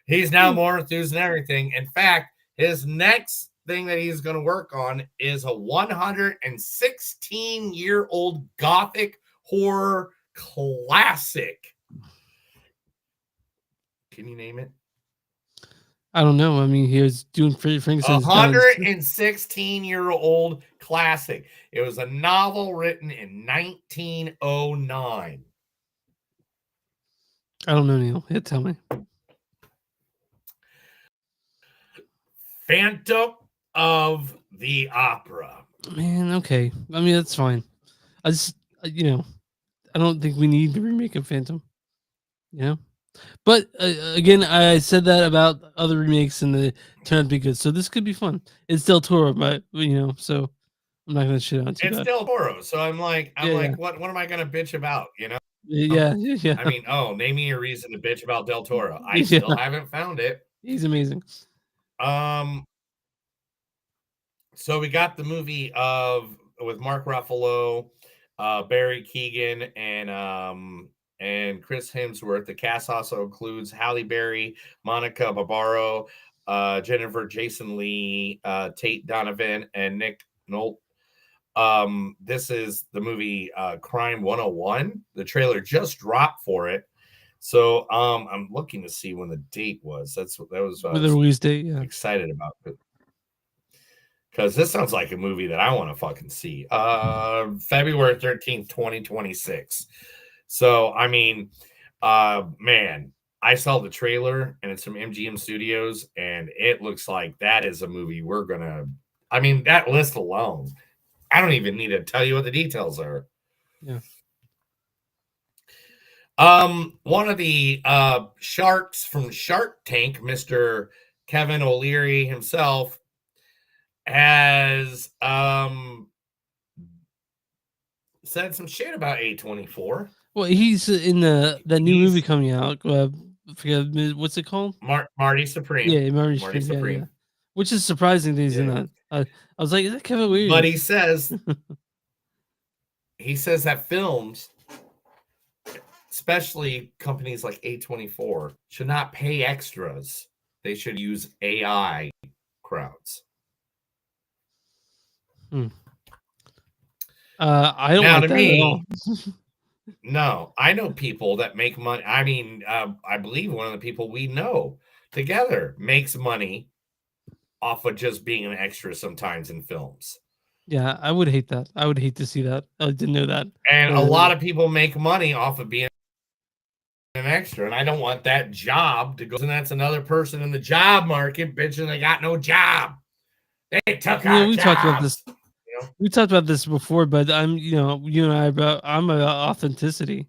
He's now more enthused than everything. In fact, his next thing that he's going to work on is a 116-year-old gothic horror classic. Can you name it? I don't know. I mean, he was doing Freddy Frankenstein's 116-year-old classic. It was a novel written in 1909. I don't know, Neil. Yeah, tell me. Phantom of the Opera. Man, okay. I mean, that's fine. I just, I don't think we need the remake of Phantom. You know? But again, I said that about other remakes and they turned out to be good. So this could be fun. It's Del Toro, but so I'm not gonna shit on too It's bad. Del Toro, so I'm like, Yeah. what am I gonna bitch about? Yeah. I mean, name me a reason to bitch about Del Toro. I still haven't found it. He's amazing. So we got the movie with Mark Ruffalo, Barry Keoghan, and Chris Hemsworth. The cast also includes Halle Berry, Monica Barbaro, Jennifer Jason Leigh, Tate Donovan, and Nick Nolte. This is the movie Crime 101. The trailer just dropped for it. So I'm looking to see when the date was. That was With the release date, yeah. Excited about it. Because this sounds like a movie that I want to fucking see. February 13th, 2026. So, I mean, man, I saw the trailer and it's from MGM Studios, and it looks like that is a movie we're going to, I mean, that list alone I don't even need to tell you what the details are. Yeah. One of the sharks from Shark Tank, Mr. Kevin O'Leary himself, has said some shit about A24. Well, he's in the new movie coming out. I forget what's it called? Marty Supreme. Yeah, Marty Marty Supreme. Yeah, yeah. Supreme. Which is surprising that he's in Yeah. that. I was like, is that Kevin Weird? But he says that films, especially companies like A24, should not pay extras. They should use AI crowds. I don't Now, like to that at all. me, no, I know people that make money. I mean, I believe one of the people we know together makes money off of just being an extra sometimes in films. Yeah, I would hate that. I would hate to see that. I didn't know that. And a lot of people make money off of being an extra, and I don't want that job to go. And that's another person in the job market bitching they got no job. They took our we jobs. talked about this. You know? We talked about this before, but you and I I'm about authenticity,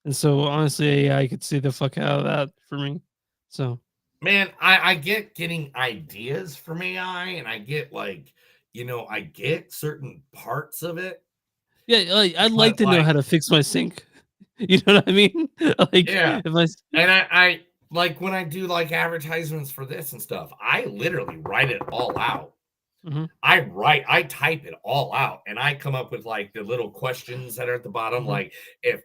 and so honestly, I could see the fuck out of that for me. So, man, I get getting ideas from AI, and I get I get certain parts of it. Yeah, like I'd like to know how to fix my sink. You know what I mean? Like, yeah. If I and I like when I do like advertisements for this and stuff, I literally write it all out. Mhm. I type it all out, and I come up with like the little questions that are at the bottom, Mhm. like if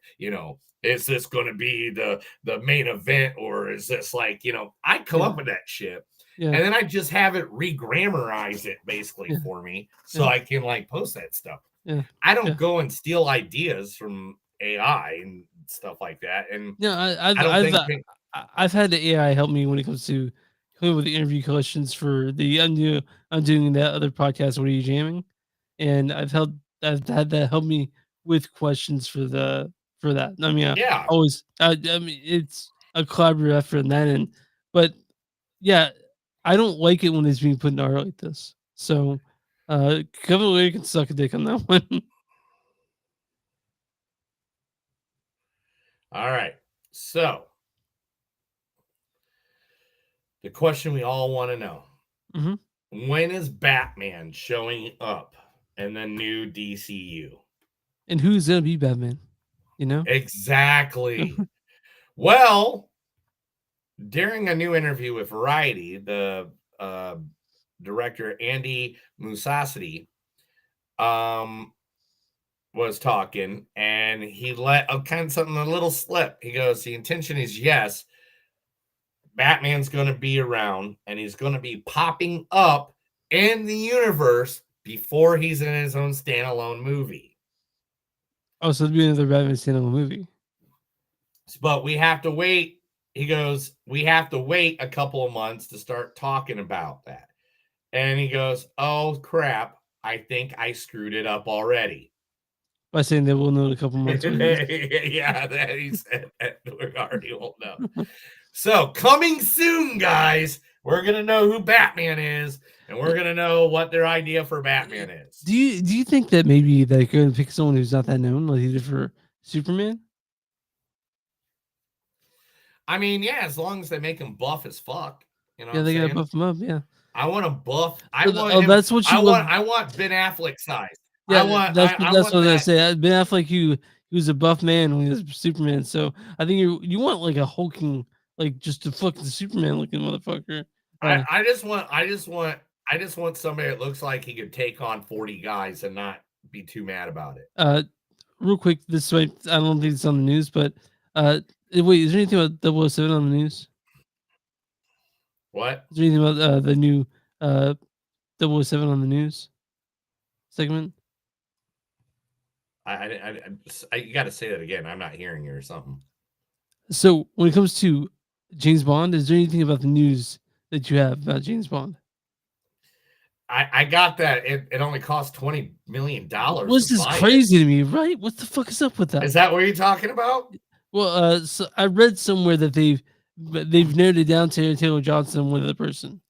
is this going to be the main event, or is this like I come up with that shit, Yeah. and then I just have it re-grammarize it basically Yeah. for me, so Yeah. I can like post that stuff. Yeah. I don't Yeah. go and steal ideas from AI and stuff like that, and Yeah, I don't think I've had the AI help me when it comes to coming up with the interview questions for the I'm doing that other podcast. What are you jamming? And I've had that help me with questions for that. I mean, yeah. always. I mean, it's a collaborative effort in that end. But yeah, I don't like it when it's being put in art like this. So, Kevin O'Leary can suck a dick on that one. All right, so the question we all want to know: Mhm. when is Batman showing up in the new DCU? And who's gonna be Batman? You know? Exactly. Well, during a new interview with Variety, the director Andy Musassity was talking, and he let kind of something a little slip. He goes, "The intention is yes, Batman's going to be around, and he's going to be popping up in the universe before he's in his own standalone movie." Oh, so it'd be another Batman standalone movie. But we have to wait. He goes, we have to wait a couple of months to start talking about that. And he goes, oh, crap. I think I screwed it up already. By saying that we'll know in a couple months. Yeah, that he said that we already will know. So coming soon, guys, we're going to know who Batman is, and we're going to know what their idea for Batman is. Do you think that maybe they're going to pick someone who's not that known, like they did for Superman? I mean, yeah, as long as they make him buff as fuck. You know Yeah, what they I'm gotta saying? buff him up. Yeah, I want him buff. I Oh, want oh, him. that's what you love. I want Ben Affleck size. Yeah, I want. that's I what want I that. say. Ben Affleck, he was a buff man when he was Superman. So I think you want like a hulking, like just a fucking Superman looking motherfucker. I just want somebody that looks like he could take on 40 guys and not be too mad about it. Real quick, this way I don't think it's on the news, but wait, is there anything about 007 on the news? What? Is there anything about the new 007 on the news segment? You got to say that again. I'm not hearing you or something. So when it comes to James Bond, is there anything about the news that you have about James Bond? I got that. It only cost $20 million. This is crazy to me, right? What the fuck is up with that? Is that what you're talking about? Well, so I read somewhere that they've narrowed it down to Taylor Johnson, one other person.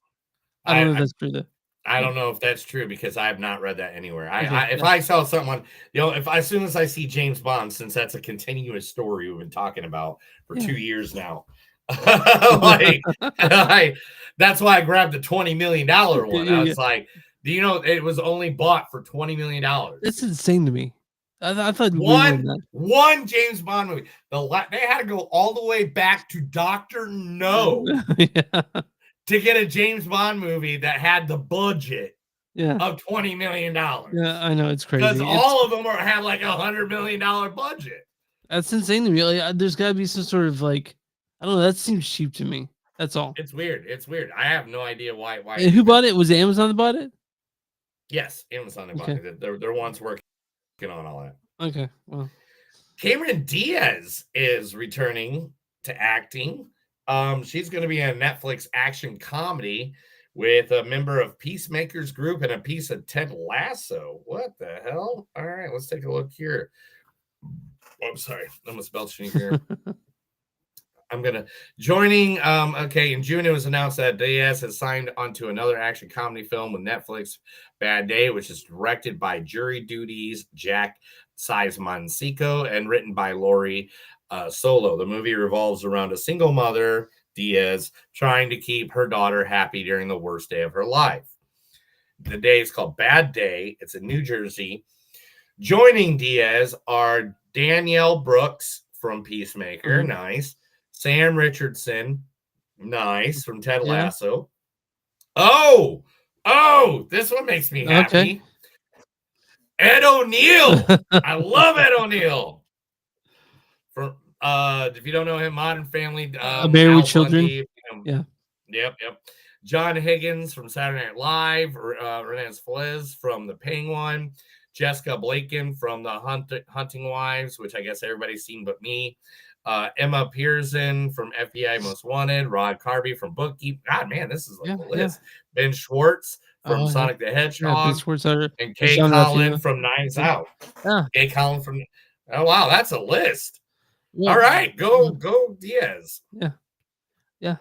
I don't know if that's true though. I don't know if that's true because I have not read that anywhere. If yeah. I saw someone, if as soon as I see James Bond, since that's a continuous story we've been talking about for Yeah. 2 years now, that's why I grabbed the $20 million one. I was like, do you know it was only bought for $20 million? That's insane to me. I thought it'd be way more than that. One James Bond movie. They had to go all the way back to Dr. No Yeah. to get a James Bond movie that had the budget Yeah. of $20 million. Yeah, I know it's Because crazy. all of them have like $100 million budget. That's insane to me. Like, there's got to be some sort of like, I don't know. That seems cheap to me. That's all. It's weird. It's weird. I have no idea why. And who bought it? Was it Amazon that bought it? Yes, Amazon bought Okay. it. They're ones working on all that. Okay, well, Cameron Diaz is returning to acting. She's going to be in a Netflix action comedy with a member of Peacemaker's group and a piece of Ted Lasso. What the hell? All right, let's take a look here. Oh, I'm sorry. I'm a spell check here. I'm gonna joining. Okay, in June it was announced that Diaz has signed onto another action comedy film with Netflix, Bad Day, which is directed by Jury Duty's Jack Size-Moncico and written by Lori Solo. The movie revolves around a single mother, Diaz, trying to keep her daughter happy during the worst day of her life. The day is called Bad Day. It's in New Jersey. Joining Diaz are Danielle Brooks from Peacemaker, nice. Sam Richardson, nice, from Ted Lasso. Oh, this one makes me happy. Okay. Ed O'Neill. I love Ed O'Neill. From if you don't know him, Modern Family, Married with Children. Yeah. Yep. John Higgins from Saturday Night Live, Renee Feliz from The Penguin, Jessica Blaken from The Hunting Wives, which I guess everybody's seen but me. Emma Pearson from FBI Most Wanted, Rod Carby from Bookkeep. God, man, this is like the list. Ben Schwartz from Sonic the Hedgehog, and Kay Collin from Knives Out. Kay Collin from. Oh wow, that's a list. All right, go Diaz. Yeah.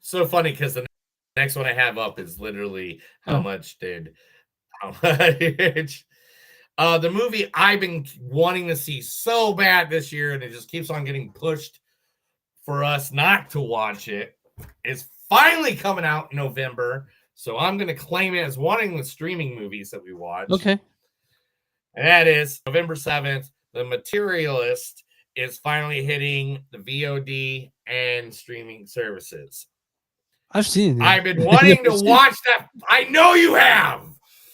So funny because the next one I have up is literally how much. The movie I've been wanting to see so bad this year, and it just keeps on getting pushed for us not to watch it, is finally coming out in November. So I'm going to claim it as one of the streaming movies that we watch. Okay. And that is November 7th. The Materialist is finally hitting the VOD and streaming services. I've seen it. I've been wanting to watch that. I know you have.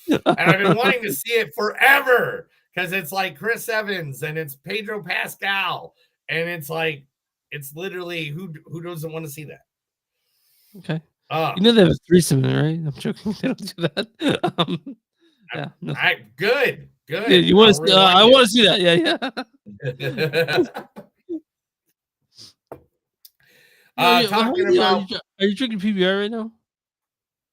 And I've been wanting to see it forever because it's like Chris Evans and it's Pedro Pascal. And it's like, it's literally who doesn't want to see that? Okay. You know they have a threesome in it, right? I'm joking. They don't do that. No. Good. Yeah, you want to? I want to see that. Yeah. Are you drinking PBR right now?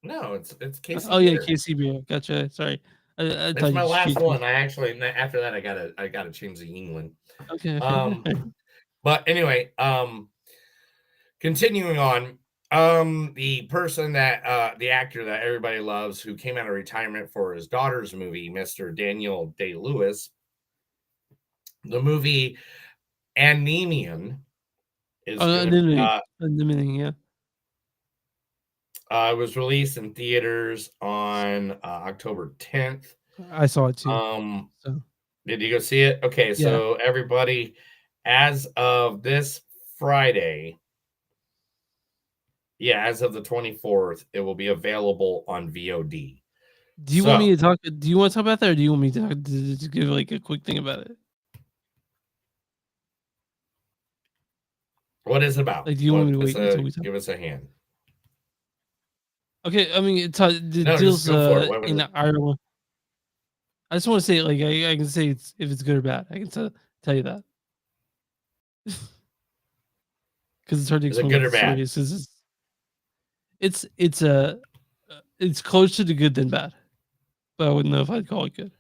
No, it's KC. Oh yeah, KC beer. Gotcha. Sorry. That's my last one. I actually after that I gotta change the England. Okay. But anyway, continuing on. The person that the actor that everybody loves who came out of retirement for his daughter's movie, Mr. Daniel Day-Lewis. The movie Anemian is Anemian, it was released in theaters on October 10th. I saw it too. Did you go see it? Okay, so everybody, as of this Friday, as of the 24th, it will be available on VOD. Do you want me to talk? Do you want to talk about that, or do you want me to just give like a quick thing about it? What is it about? Like, do you want me to wait until we talk? Give us a hand. Okay, I mean, it deals in Ireland. I just want to say, like, I can say if it's good or bad. I can tell you that because it's hard to explain. Is it good or bad? It's closer to good than bad, but I wouldn't know if I'd call it good.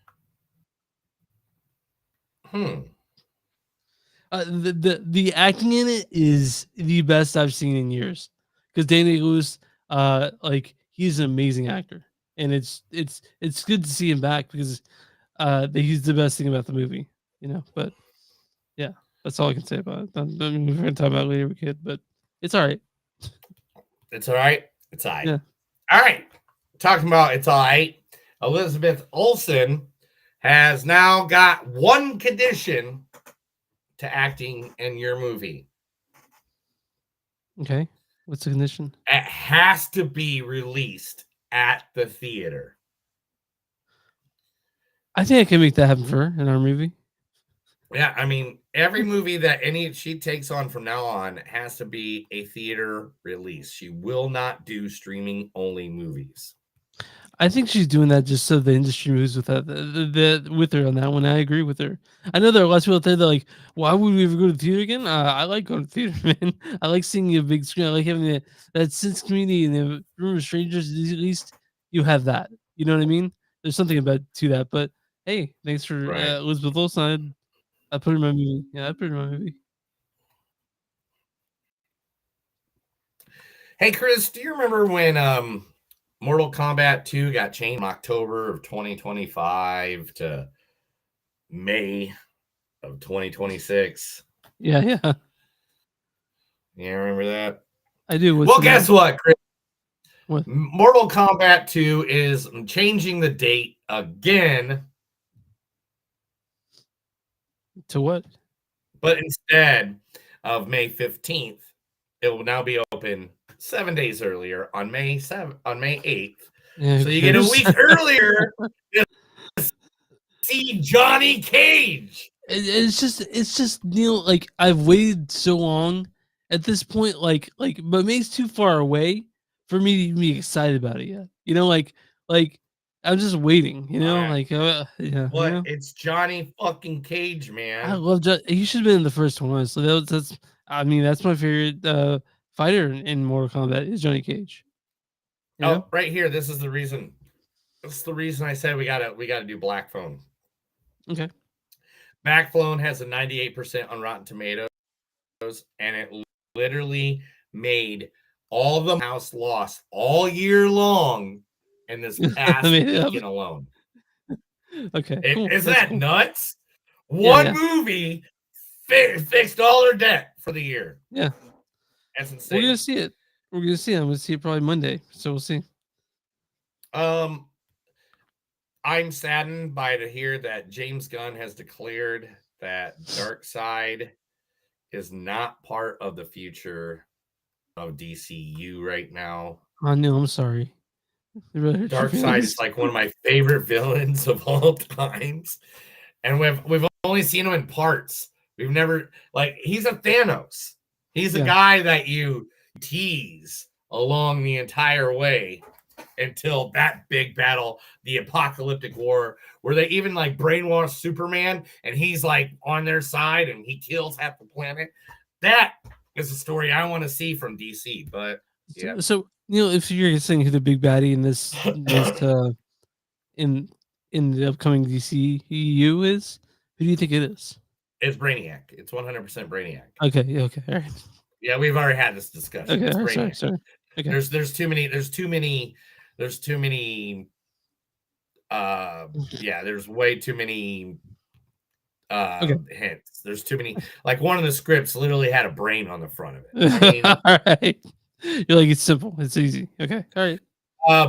The acting in it is the best I've seen in years because Danny Lewis, like he's an amazing actor, and it's good to see him back because he's the best thing about the movie, you know. But yeah, that's all I can say about it. I mean, we're gonna talk about it later, we could, but it's all right. It's all right. It's all right. Yeah. All right. Talking about it's all right. Elizabeth Olsen has now got one condition to acting in your movie. Okay. What's the condition? It has to be released at the theater. I think I can make that happen for her in our movie. Yeah, I mean, every movie that she takes on from now on has to be a theater release. She will not do streaming only movies. I think she's doing that just so the industry moves with that with her on that one. I agree with her. I know there are lots of people out there that are like, why would we ever go to the theater again? I like going to the theater, man. I like seeing a big screen. I like having that sense of community in the room of strangers. At least you have that. You know what I mean? There's something about to that. But hey, thanks for Right. Elizabeth Olsen. I put her in my movie. Yeah, I put her in my movie. Hey, Chris, do you remember when Mortal Kombat 2 got changed from October of 2025 to May of 2026? Yeah, yeah. You remember that? I do. Well, guess what, Chris? What? Mortal Kombat 2 is changing the date again. To what? But instead of May 15th, it will now be open 7 days earlier on May 8th. Yeah, so you get a week earlier to see Johnny Cage. It's just Neil. Like I've waited so long. At this point, but May's too far away for me to be excited about it yet. You know, like I'm just waiting. You know, Alright. yeah. What? You know? It's Johnny fucking Cage, man. I love You should have been in the first one. So that's. I mean, that's my favorite fighter in Mortal Kombat is Johnny Cage. You know? Right here. This is the reason. This is the reason I said we gotta do Black Phone. Okay. Black Phone has a 98% on Rotten Tomatoes, and it literally made all the house lost all year long in this past weekend alone. Okay. Cool. Isn't that cool. nuts? Yeah, One yeah. movie fixed all their debt for the year. Yeah. That's insane. We're gonna see it. I'm gonna see it probably Monday. So we'll see. I'm saddened by to hear that James Gunn has declared that Darkseid is not part of the future of DCU right now. Oh no, I'm sorry. Darkseid is like one of my favorite villains of all times, and we've only seen him in parts. We've never he's a Thanos. He's a guy that you tease along the entire way until that big battle, the apocalyptic war, where they even brainwash Superman and he's on their side and he kills half the planet. That is a story I want to see from DC. But yeah. So if you're saying who the big baddie in this in the upcoming DCEU is, who do you think it is? It's Brainiac. It's 100% Brainiac. Okay. Yeah. Okay. All right. Yeah, we've already had this discussion. Okay. It's Sorry. Brainiac. Okay. There's too many. There's way too many hints. There's too many. One of the scripts literally had a brain on the front of it. I mean, all right. You're like, it's simple. It's easy. Okay. All right.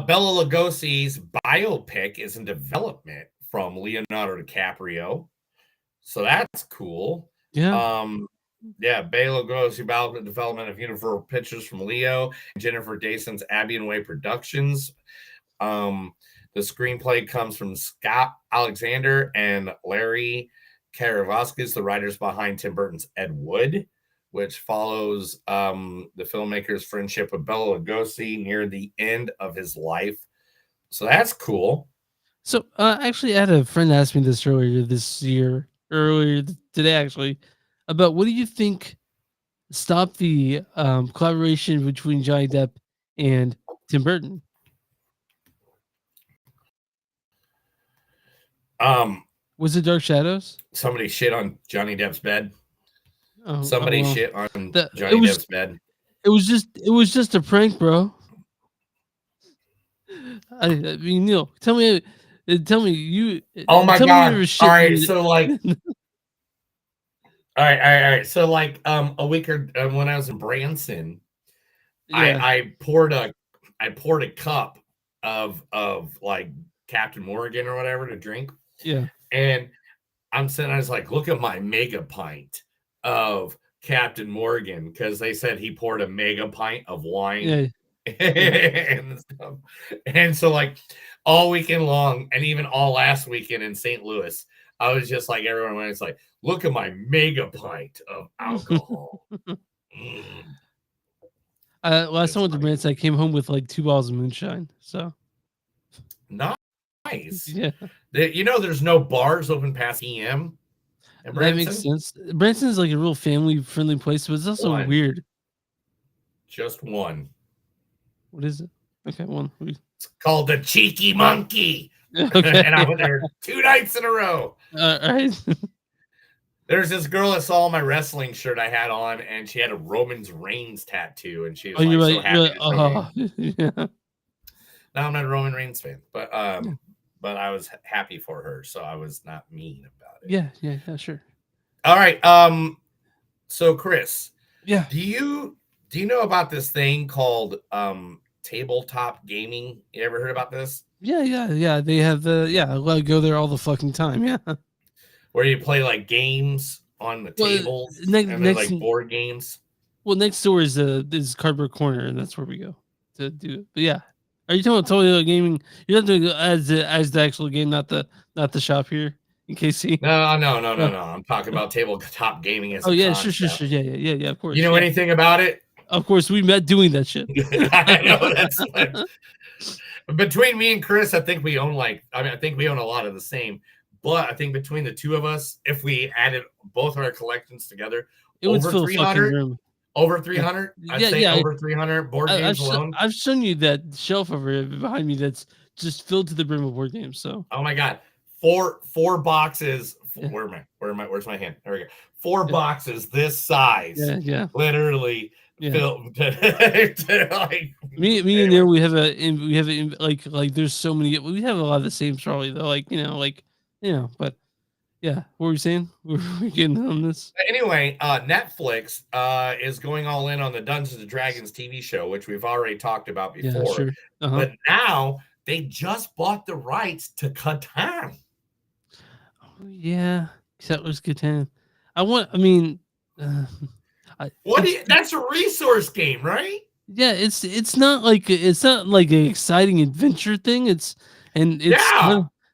Bela Lugosi's biopic is in development from Leonardo DiCaprio. So that's cool. Yeah. Bela Lugosi development of Universal Pictures from Leo, Jennifer Dason's Abbey and Way Productions. The screenplay comes from Scott Alexander and Larry Karavaskis, the writers behind Tim Burton's Ed Wood, which follows the filmmaker's friendship with Bela Lugosi near the end of his life. So that's cool. So actually, I had a friend ask me this earlier today, actually, about what do you think stopped the collaboration between Johnny Depp and Tim Burton? Was it Dark Shadows? Somebody shit on Johnny Depp's bed. Oh, Somebody well, shit on Johnny Depp's bed. It was just a prank, bro. I mean, Neil, tell me you. Oh my Tell me your god! All shit. right, so like, all right. So like, a week or when I was in Branson, Yeah. I poured a cup of like Captain Morgan or whatever to drink, Yeah. and I was like, look at my mega pint of Captain Morgan because they said he poured a mega pint of wine Yeah. and stuff. And so, like, all weekend long, and even all last weekend in St. Louis, I was just like, everyone was like, look at my mega pint of alcohol. Mm. Last time I went to Branson, I came home with like 2 bottles of moonshine. So Nice. yeah, You know, there's no bars open past EM in that makes Branson. sense. Branson is like a real family friendly place, but it's also One. weird. Just one. What is it? Okay, one. It's called the Cheeky Monkey. Okay. And I went there 2 nights in a row. All right. There's this girl that saw my wrestling shirt I had on, and she had a Roman Reigns tattoo, and she was Oh, like you're so like, happy to show me. yeah. Now I'm not a Roman Reigns fan, but I was happy for her, so I was not mean about it. Yeah, sure. All right. So Chris, yeah, do you know about this thing called tabletop gaming? You ever heard about this? Yeah. They have I go there all the fucking time. Yeah. Where you play like games on the tables and they're like board games. Well, next door is Cardboard Corner, and that's where we go to do it. But yeah, are you talking about totally gaming? You're not doing it as the actual game, not the shop here. In case he No. I'm talking about tabletop gaming as oh a yeah, concept. sure. Yeah. Of course. You know anything about it? Of course, we met doing that shit. I know that's between me and Chris. I think we own I think we own a lot of the same. But I think between the two of us, if we added both our collections together, it would fill a fucking room. Over 300? I'd say over 300 board games alone. I've shown you that shelf over behind me that's just filled to the brim of board games. So oh my god, four boxes. Yeah. Where's my hand? There we go. 4 boxes this size. Yeah. Literally filled. Like, me anyway. And Neil, we have like there's so many. We have a lot of the same probably though. But yeah, what were you saying? We're getting on this. Anyway, Netflix is going all in on the Dungeons and Dragons TV show, which we've already talked about before. Yeah, sure. But now they just bought the rights to Catan. Oh, yeah, that was Catan. That's a resource game, right? Yeah, it's not like an exciting adventure thing. It's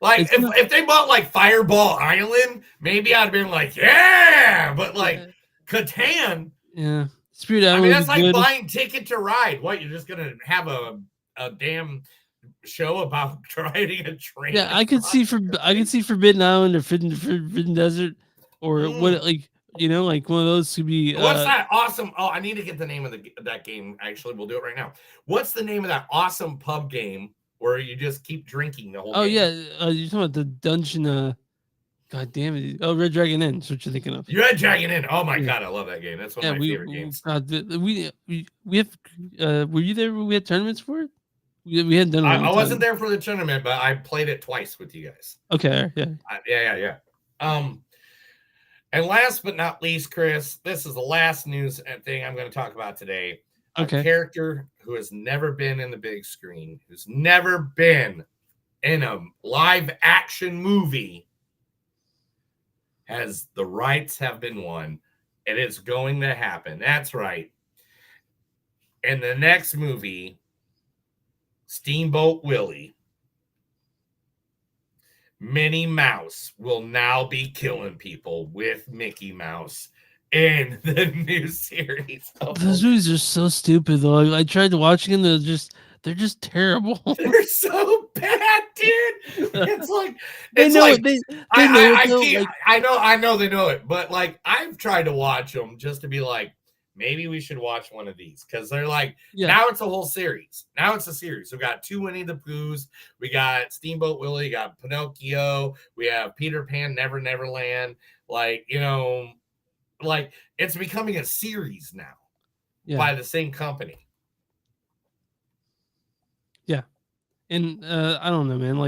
like if they bought like Fireball Island, maybe I'd have been like, yeah, but like Catan, yeah, Spirit Island. I mean, that's like buying Ticket to Ride. What, you're just gonna have a damn show about riding a train? Yeah, I could see Forbidden Island or Forbidden Desert, or what like one of those could be. What's that awesome? Oh, I need to get the name of that game. Actually, we'll do it right now. What's the name of that awesome pub game where you just keep drinking the whole game? Yeah, you're talking about the dungeon. God damn it! Oh, Red Dragon Inn. That's what you're thinking of. Red Dragon Inn. Oh my god, I love that game. That's one of my favorite games. We have. Were you there when we had tournaments for it? We hadn't done it. I wasn't there for the tournament, but I played it twice with you guys. Okay. Yeah. And last but not least, Chris, this is the last news thing I'm going to talk about today. Okay. A character who has never been in the big screen, who's never been in a live action movie, the rights have been won, and it's going to happen. That's right. In the next movie, Steamboat Willie, Minnie Mouse will now be killing people with Mickey Mouse in the new series. Those movies are so stupid though. I tried watching them. They're just terrible. They're so bad, dude. It's like they know it. I know they know it, but like I've tried to watch them just to be like, maybe we should watch one of these because they're like, now it's a whole series. Now it's a series. We got 2 Winnie the Poohs. We got Steamboat Willie. Got Pinocchio. We have Peter Pan, Never Neverland. Like, like it's becoming a series now by the same company. Yeah. And I don't know, man.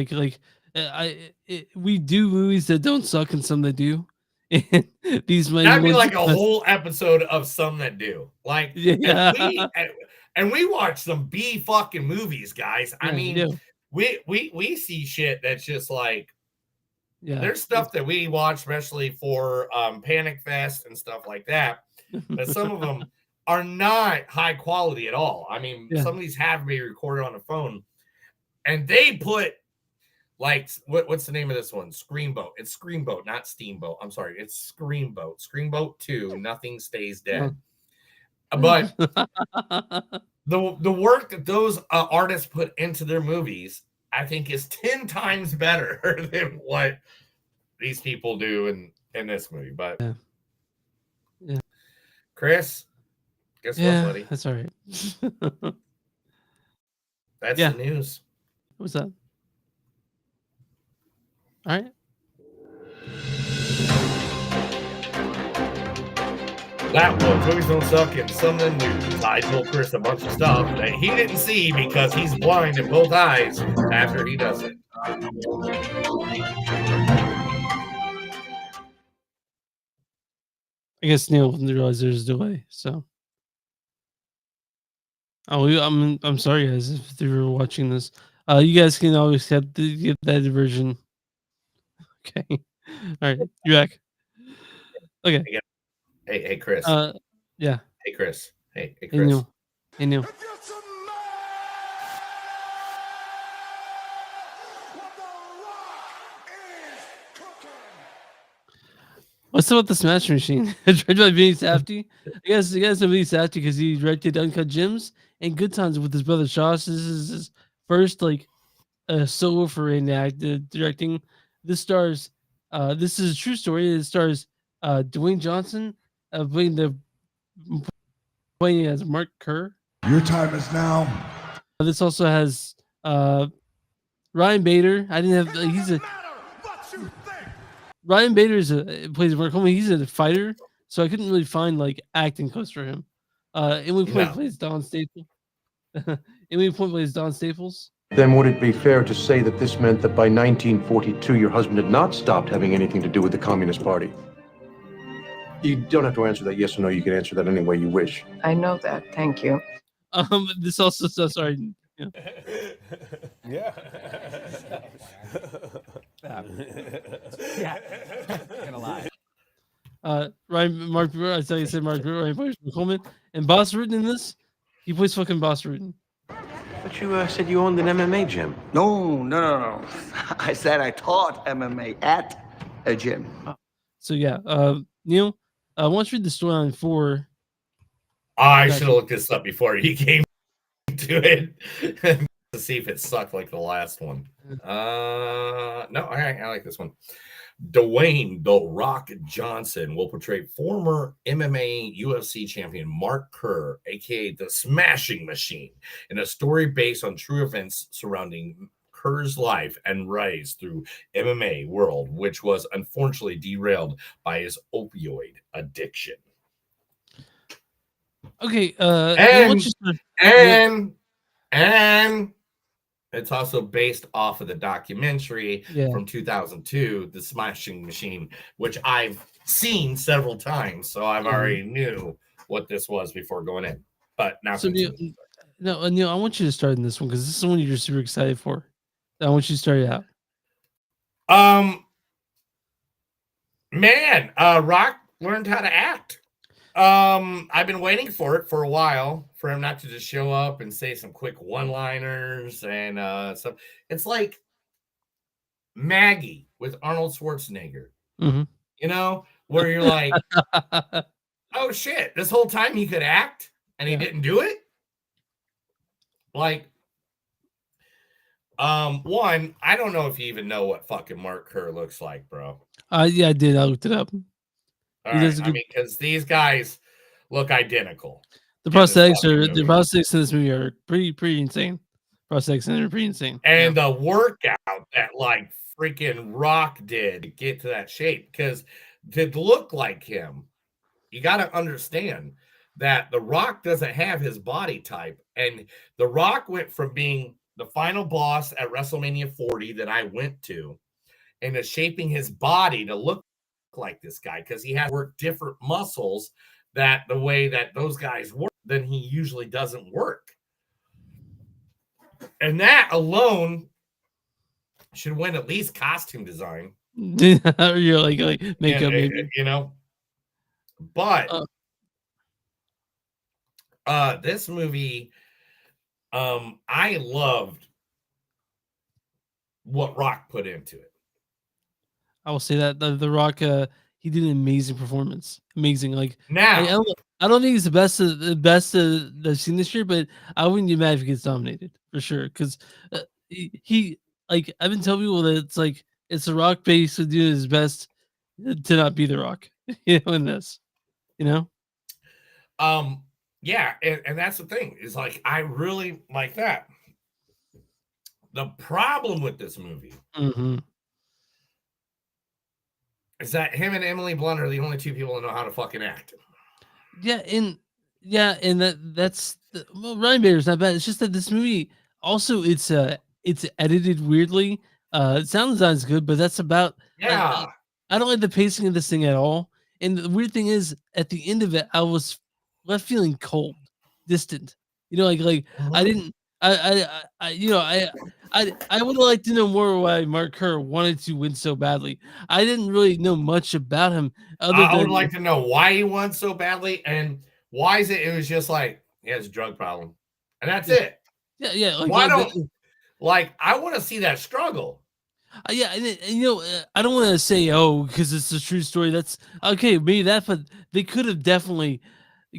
We do movies that don't suck and some that do. And these might be That'd be ones like that a mess. whole episode of some that do. Like, Yeah, and we watch some B fucking movies, guys. I yeah, mean, yeah, we see shit that's just like yeah. there's stuff that we watch, especially for Panic Fest and stuff like that. But some of them are not high quality at all. I mean, Yeah. some of these have to be recorded on a phone, and they put like what's the name of this one? Screamboat. It's Screamboat, not Steamboat. I'm sorry, it's Screamboat. Screamboat 2. Nothing stays dead. But the work that those artists put into their movies, I think, is 10 times better than what these people do in this movie. But Yeah. Chris, guess what, buddy? That's all right. That's Yeah. the news. What's that? All right. That was Movies Don't Suck and Something New. I told Chris a bunch of stuff that he didn't see because he's blind in both eyes after he does it. I guess Neil didn't realize there's a delay. So, I'm sorry, guys, if you were watching this. You guys can always get that version. Okay. All right, you back. Okay. Hey, Chris. Yeah. Hey, Chris. Hey, Hey, Chris. Neil. Hey, Neil. What's up with the Smash Machine? Directed by Vinny Safdie. I guess you guys know Vinny Safdie because he directed Uncut Gems and Good Times with his brother Josh. This is his first solo for directing. This stars. This is a true story. It stars Dwayne Johnson playing as Mark Kerr. Your time is now. This also has Ryan Bader. I didn't have. Ryan Bader plays Mark Hamill. He's a fighter, so I couldn't really find acting clips for him. Emily Point plays Don Staples. Emily Point plays Don Staples. Then would it be fair to say that this meant that by 1942 your husband had not stopped having anything to do with the Communist Party? You don't have to answer that yes or no. You can answer that any way you wish. I know that. Thank you. This also sorry. Yeah. Yeah. Yeah. Gonna lie. Mark Brewer, I thought you said Mark Brewer, Ryan plays Coleman. And Boss Rudin in this, he plays fucking Boss Rudin. But you said you owned an MMA gym. No. I said I taught MMA at a gym. So yeah, Neil, I want to read the storyline for. I should have looked this up before he came to it to see if it sucked like the last one. No, I like this one. Dwayne "The Rock" Johnson will portray former MMA UFC champion Mark Kerr, aka the Smashing Machine, in a story based on true events surrounding Kerr's life and rise through MMA world, which was unfortunately derailed by his opioid addiction. Okay, and it's also based off of the documentary from 2002, The Smashing Machine, which I've seen several times, so I've already knew what this was before going in. But now, so Neil, I want you to start in this one because this is the one you're super excited for. I want you to start it out. Man, Rock learned how to act. I've been waiting for it for a while for him not to just show up and say some quick one-liners and stuff. It's like Maggie with Arnold Schwarzenegger. Mm-hmm. You know, where you're like, oh shit, this whole time he could act and he didn't do it. Like, one, I don't know if you even know what fucking Mark Kerr looks like, bro. Yeah, I did. I looked it up. All right, I mean, because these guys look identical. The prosthetics in this movie are pretty insane. Prosthetics in it are pretty insane. And the workout that like freaking Rock did to get to that shape, because to look like him, you got to understand that The Rock doesn't have his body type, and The Rock went from being the final boss at WrestleMania 40 that I went to, and is shaping his body to look like this guy because he has to work different muscles that the way that those guys work than he usually doesn't work. And that alone should win at least costume design. You're like makeup, maybe. You know. But this movie, I loved what Rock put into it. I will say that the Rock, he did an amazing performance. Amazing. Like Now, I don't think he's the best that I've seen this year, but I wouldn't be mad if he gets nominated for sure. Because he like I've been telling people that it's like it's the Rock basically doing his best to not be the Rock, in this, you know. Yeah, and that's the thing is like I really like that. The problem with this movie is that him and Emily Blunt are the only two people that know how to fucking act. Yeah, and that's well, Ryan Bader's not bad. It's just that this movie also it's edited weirdly. Sound design's good, but that's about Yeah. I don't like the pacing of this thing at all. And the weird thing is, at the end of it, I was left feeling cold, distant. You know, like I didn't, you know, I would have liked to know more why Mark Kerr wanted to win so badly. I didn't really know much about him other I would than like to know why he won so badly and why is it? It was just like he has a drug problem, and that's it. Yeah. Like, Why don't like I want to see that struggle? Yeah, and you know, I don't want to say because it's a true story. That's okay, maybe that, but they could have definitely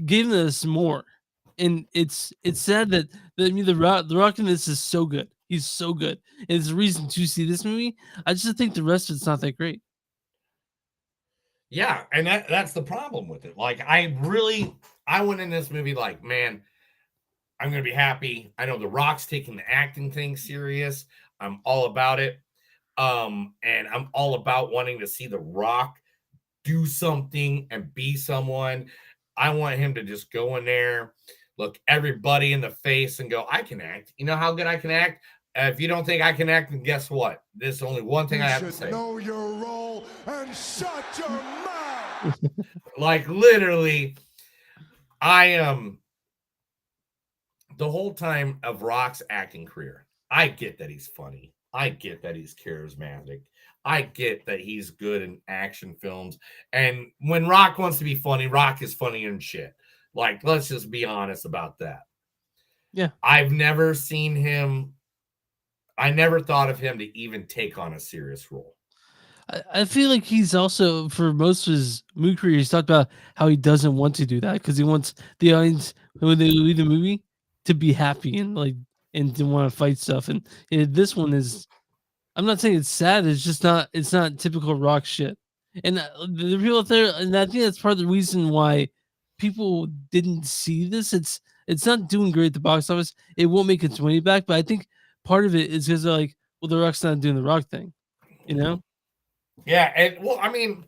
given us more. And it's sad that I mean the Rock in this is so good. He's so good, and it's a reason to see this movie. I just think the rest of it's not that great. Yeah, and that's the problem with it. Like I went in this movie like, man, I'm gonna be happy. I know The Rock's taking the acting thing serious. I'm all about it. And I'm all about wanting to see The Rock do something and be someone. I want him to just go in there, look everybody in the face and go, I can act. You know how good I can act? If you don't think I can act, then guess what? There's only one thing I have to say. Know your role and shut your mouth. Like literally, I am the whole time of Rock's acting career. I get that he's funny. I get that he's charismatic. I get that he's good in action films. And when Rock wants to be funny, Rock is funnier than shit. Like, let's just be honest about that. Yeah. I've never seen him. I never thought of him to even take on a serious role. I feel like he's also, for most of his movie career, he's talked about how he doesn't want to do that because he wants the audience when they leave the movie to be happy and to want to fight stuff. And this one is, I'm not saying it's sad. It's just not. It's not typical Rock shit. And the people out there, and I think that's part of the reason why people didn't see this. It's not doing great at the box office. It won't make its money back. But I think part of it is because they're like, well, the Rock's not doing the Rock thing, you know? Yeah, and well, I mean,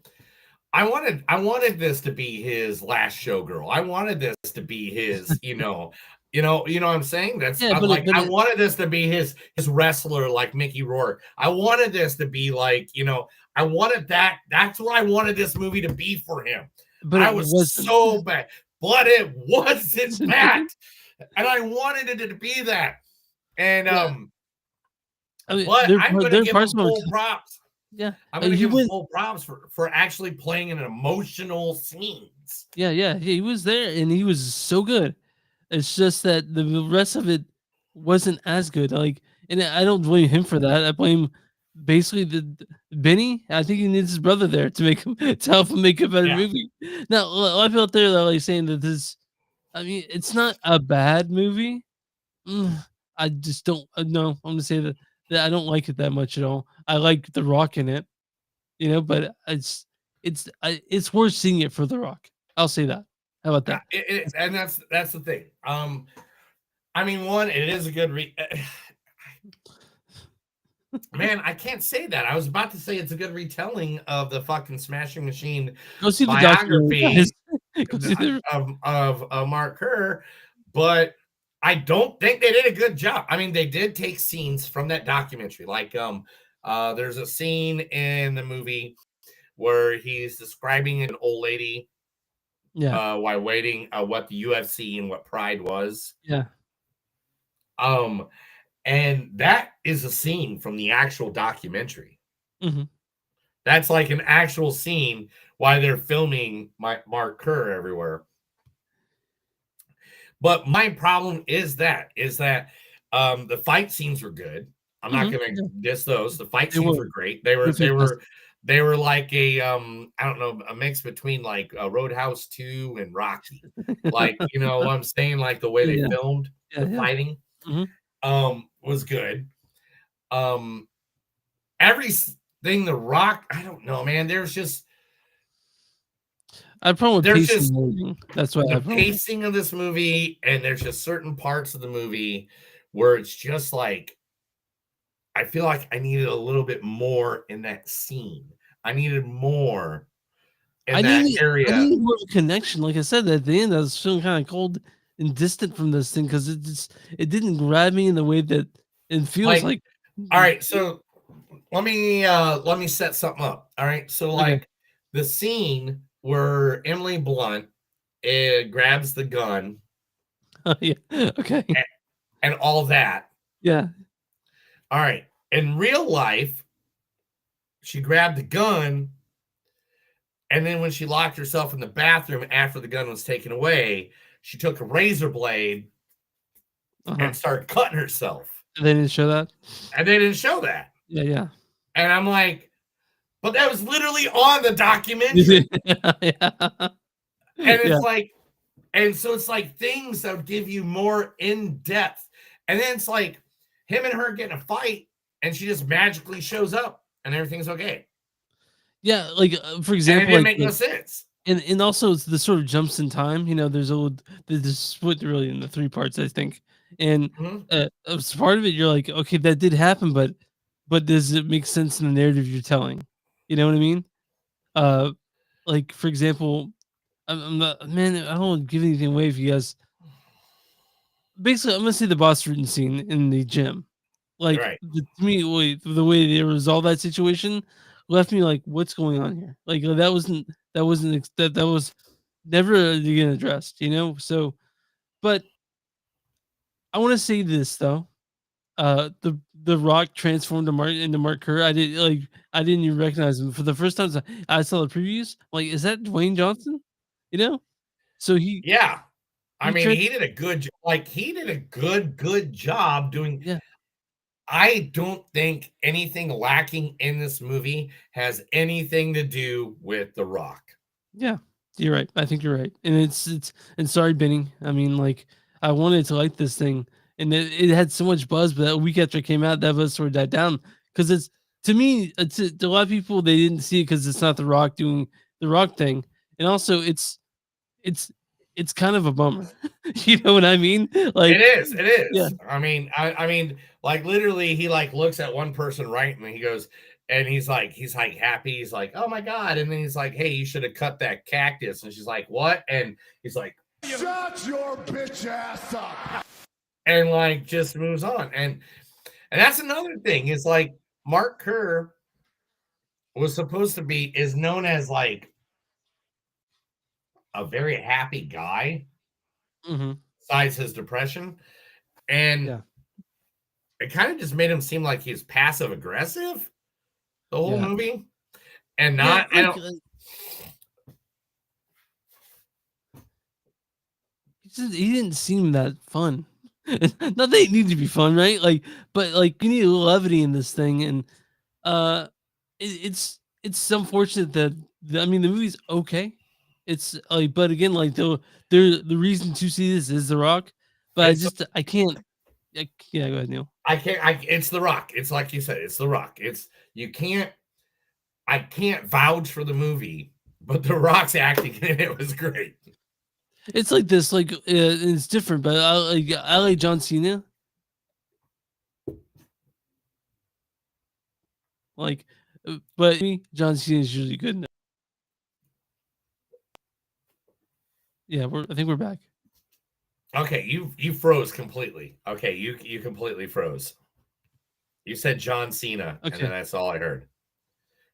I wanted this to be his last showgirl. I wanted this to be his, you know what I'm saying? That's Yeah, I wanted this to be his wrestler like Mickey Rourke. I wanted this to be like, I wanted that. That's what I wanted this movie to be for him. But I was so bad, but it wasn't that, and I wanted it to be that. And I mean, but I'm going to give him full props. Yeah, I'm going to give him full props for actually playing in emotional scenes. Yeah, he was there and he was so good. It's just that the rest of it wasn't as good. Like, and I don't blame him for that. I blame basically the Benny. I think he needs his brother there to make him to help him make a better movie. Now, a lot of people out there that are like saying that this. I mean, it's not a bad movie. I just don't. No, I'm gonna say that I don't like it that much at all. I like The Rock in it, but it's worth seeing it for The Rock. I'll say that. How about that? And that's the thing. I mean, one, it is a good man, I can't say that. I was about to say it's a good retelling of the fucking Smashing Machine Go see biography the of Mark Kerr, but I don't think they did a good job. I mean, they did take scenes from that documentary. Like, there's a scene in the movie where he's describing an old lady Yeah. while waiting what the UFC and what Pride was. Yeah. And that is a scene from the actual documentary. Mhm. That's like an actual scene while they're filming Mark Kerr everywhere. But my problem is that the fight scenes were good. I'm not Mhm. gonna Yeah. diss those. The fight They scenes were. were great. They were They're they were fantastic. they were like a I don't know, a mix between like Roadhouse 2 and Rocky. Like, you know what I'm saying? Like the way they Yeah. filmed Yeah, the yeah. fighting Mhm. was good. Everything The Rock, I don't know, man. I have a problem with There's pacing just and everything. That's what I the have a problem with. pacing of this movie, and there's just certain parts of the movie where it's just like I feel like I needed a little bit more in that scene. I needed more in that I area. needed more of a connection. Like I said, at the end, I was feeling kinda cold and distant from this thing because it didn't grab me in the way that it feels Like, like. all right, so let me set something up. All right. So Okay. like the scene where Emily Blunt grabs the gun Oh, yeah. Okay. and all that. Yeah. All right. In real life, she grabbed the gun, and then when she locked herself in the bathroom after the gun was taken away, she took a razor blade Uh-huh. and started cutting herself. They didn't show that? And they didn't show that. Yeah, yeah. And I'm like, but that was literally on the documentary. Yeah. And Yeah. it's like, and so it's like things that would give you more in depth. And then it's like him and her getting a fight, and she just magically shows up and everything's okay. Yeah, like, for And it example, didn't like make no sense. and also it's the sort of jumps in time, there's split really into 3 parts, I think, and, Mhm. as part of it, you're like, "Okay, that did happen, but does it make sense in the narrative you're telling?" You know what I mean? Uh, like, for example, I'm not man, I don't wanna give anything away if you guys basically, I'm gonna say the boss room scene in the gym. Like, Right. to me, the way they resolved that situation left me like, "What's going on here?" Like, that wasn't that was never again addressed, you know? So, but I wanna say this though, the Rock transformed to into Mark Kerr. I didn't even recognize him. For the first time I saw the previews, I'm like, "Is that Dwayne Johnson?" You know? So Yeah. I he mean, tran he did a good job doing. yeah. I don't think anything lacking in this movie has anything to do with The Rock. Yeah, you're right. I think you're right. And and sorry, Benny. I mean, like, I wanted to like this thing, and it had so much buzz, but a week after it came out, that buzz sort of died down. Because it's to me, to a lot of people, they didn't see it because it's not The Rock doing the Rock thing, and also it's it's kind of a bummer. You know what I mean? It Like, is. It yeah, is. I mean, like literally, he like looks at one person right, and he goes, and he's like happy. He's like, oh my god, and then he's like, hey, you should have cut that cactus, and she's like, what? And he's like, Shut your bitch ass up. and like just moves on, and that's another thing is like Mark Kerr is known as like a very happy guy, hmm besides his depression, and yeah, it kind of just made him seem like he's passive aggressive the whole yeah, movie. And yeah. not I don't He didn't seem that fun. Not that it needed to be fun, right? Like, but like you need levity in this thing, and it's unfortunate that I mean the movie's okay. It's like, but again, like the reason to see this is The Rock, but it's I can't. Yeah, go ahead, Neil. I can't I it's The Rock. It's like you said, it's The Rock. You can't I can't vouch for the movie, but The Rock's acting in it was great. It's like this, like it's different, but I like John Cena. Like, but me, John Cena is usually good. Yeah, I think we're back. Okay, you froze completely. Okay, you completely froze. You said John Cena, and then Okay. that's all I heard.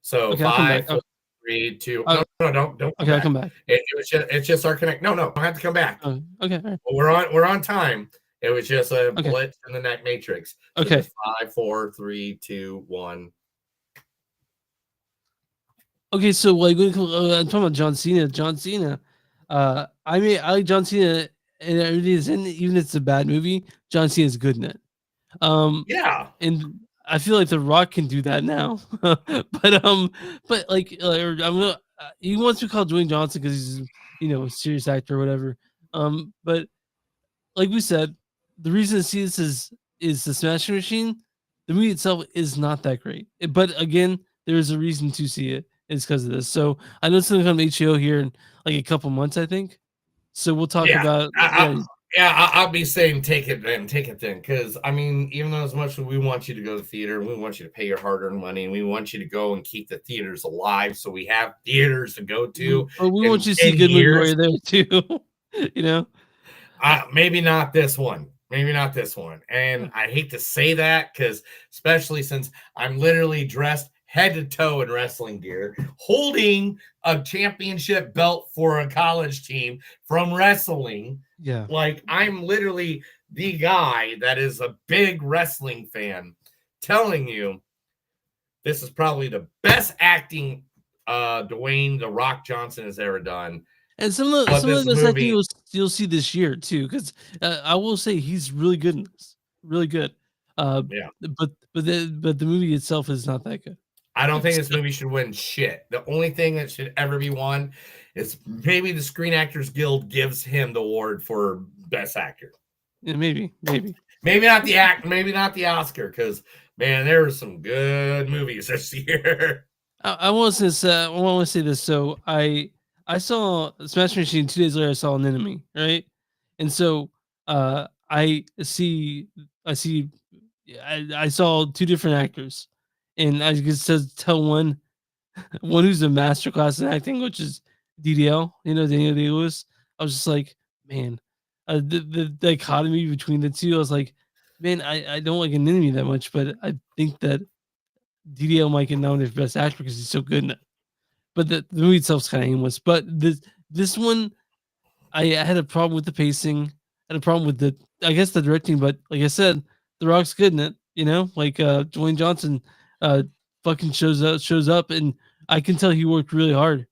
So Okay, I'll come back. 5, 4, 3, 2. Uh, No, don't come okay, I'll back. come back. It's just our connect. No, don't have to come back. Okay, all right. We're on time. It was just a Okay. blitz in the neck matrix. So Okay. just 5, 4, 3, 2, 1. Okay, so like I'm talking about John Cena. John Cena. I like John Cena and everything is in, even if it's a bad movie. John Cena is good in it. Yeah. And I feel like The Rock can do that now. but like, I'm gonna, he wants to call Dwayne Johnson because he's a serious actor or whatever. But like we said, the reason to see this is the Smashing Machine. The movie itself is not that great, but again, there is a reason to see it. It's because of this. So I know it's going to come to HBO here in like a couple months, I think. So we'll talk Yeah, about I'll be saying take it then, because I mean, even though as much as we want you to go to the theater, we want you to pay your hard-earned money, and we want you to go and keep the theaters alive, so we have theaters to go to But we in want you to see a 10 good movie while years. you're there too. you know. Maybe not this one. Maybe not this one. And I hate to say that because, especially since I'm literally dressed head to toe in wrestling gear, holding a championship belt for a college team from wrestling. Yeah. Like, I'm literally the guy that is a big wrestling fan telling you this is probably the best acting Dwayne The Rock Johnson has ever done. And But some of this this I think movie, you'll see this year too, because I will say he's really good in this, really good. Yeah. But the movie itself is not that good. I don't think this movie should win shit. The only thing that should ever be won is maybe the Screen Actors Guild gives him the award for Best Actor. Yeah, maybe. Maybe not the maybe not the Oscar, because man, there were some good movies this year. I want to say this. So I saw Smash Machine 2 days later. I saw an enemy, right? And so I see I saw two different actors, and I just tell one who's a masterclass in acting, which is DDL, Daniel Day Lewis. I was just like, man, the dichotomy between the two. I was like, man, I don't like an enemy that much, but I think that DDL might get nominated for best actor because he's so good in it. But the movie itself's kind of aimless. But this one, I had a problem with the pacing, had a problem with I guess the directing. But like I said, The Rock's good in it. Like Dwayne Johnson, fucking shows up, and I can tell he worked really hard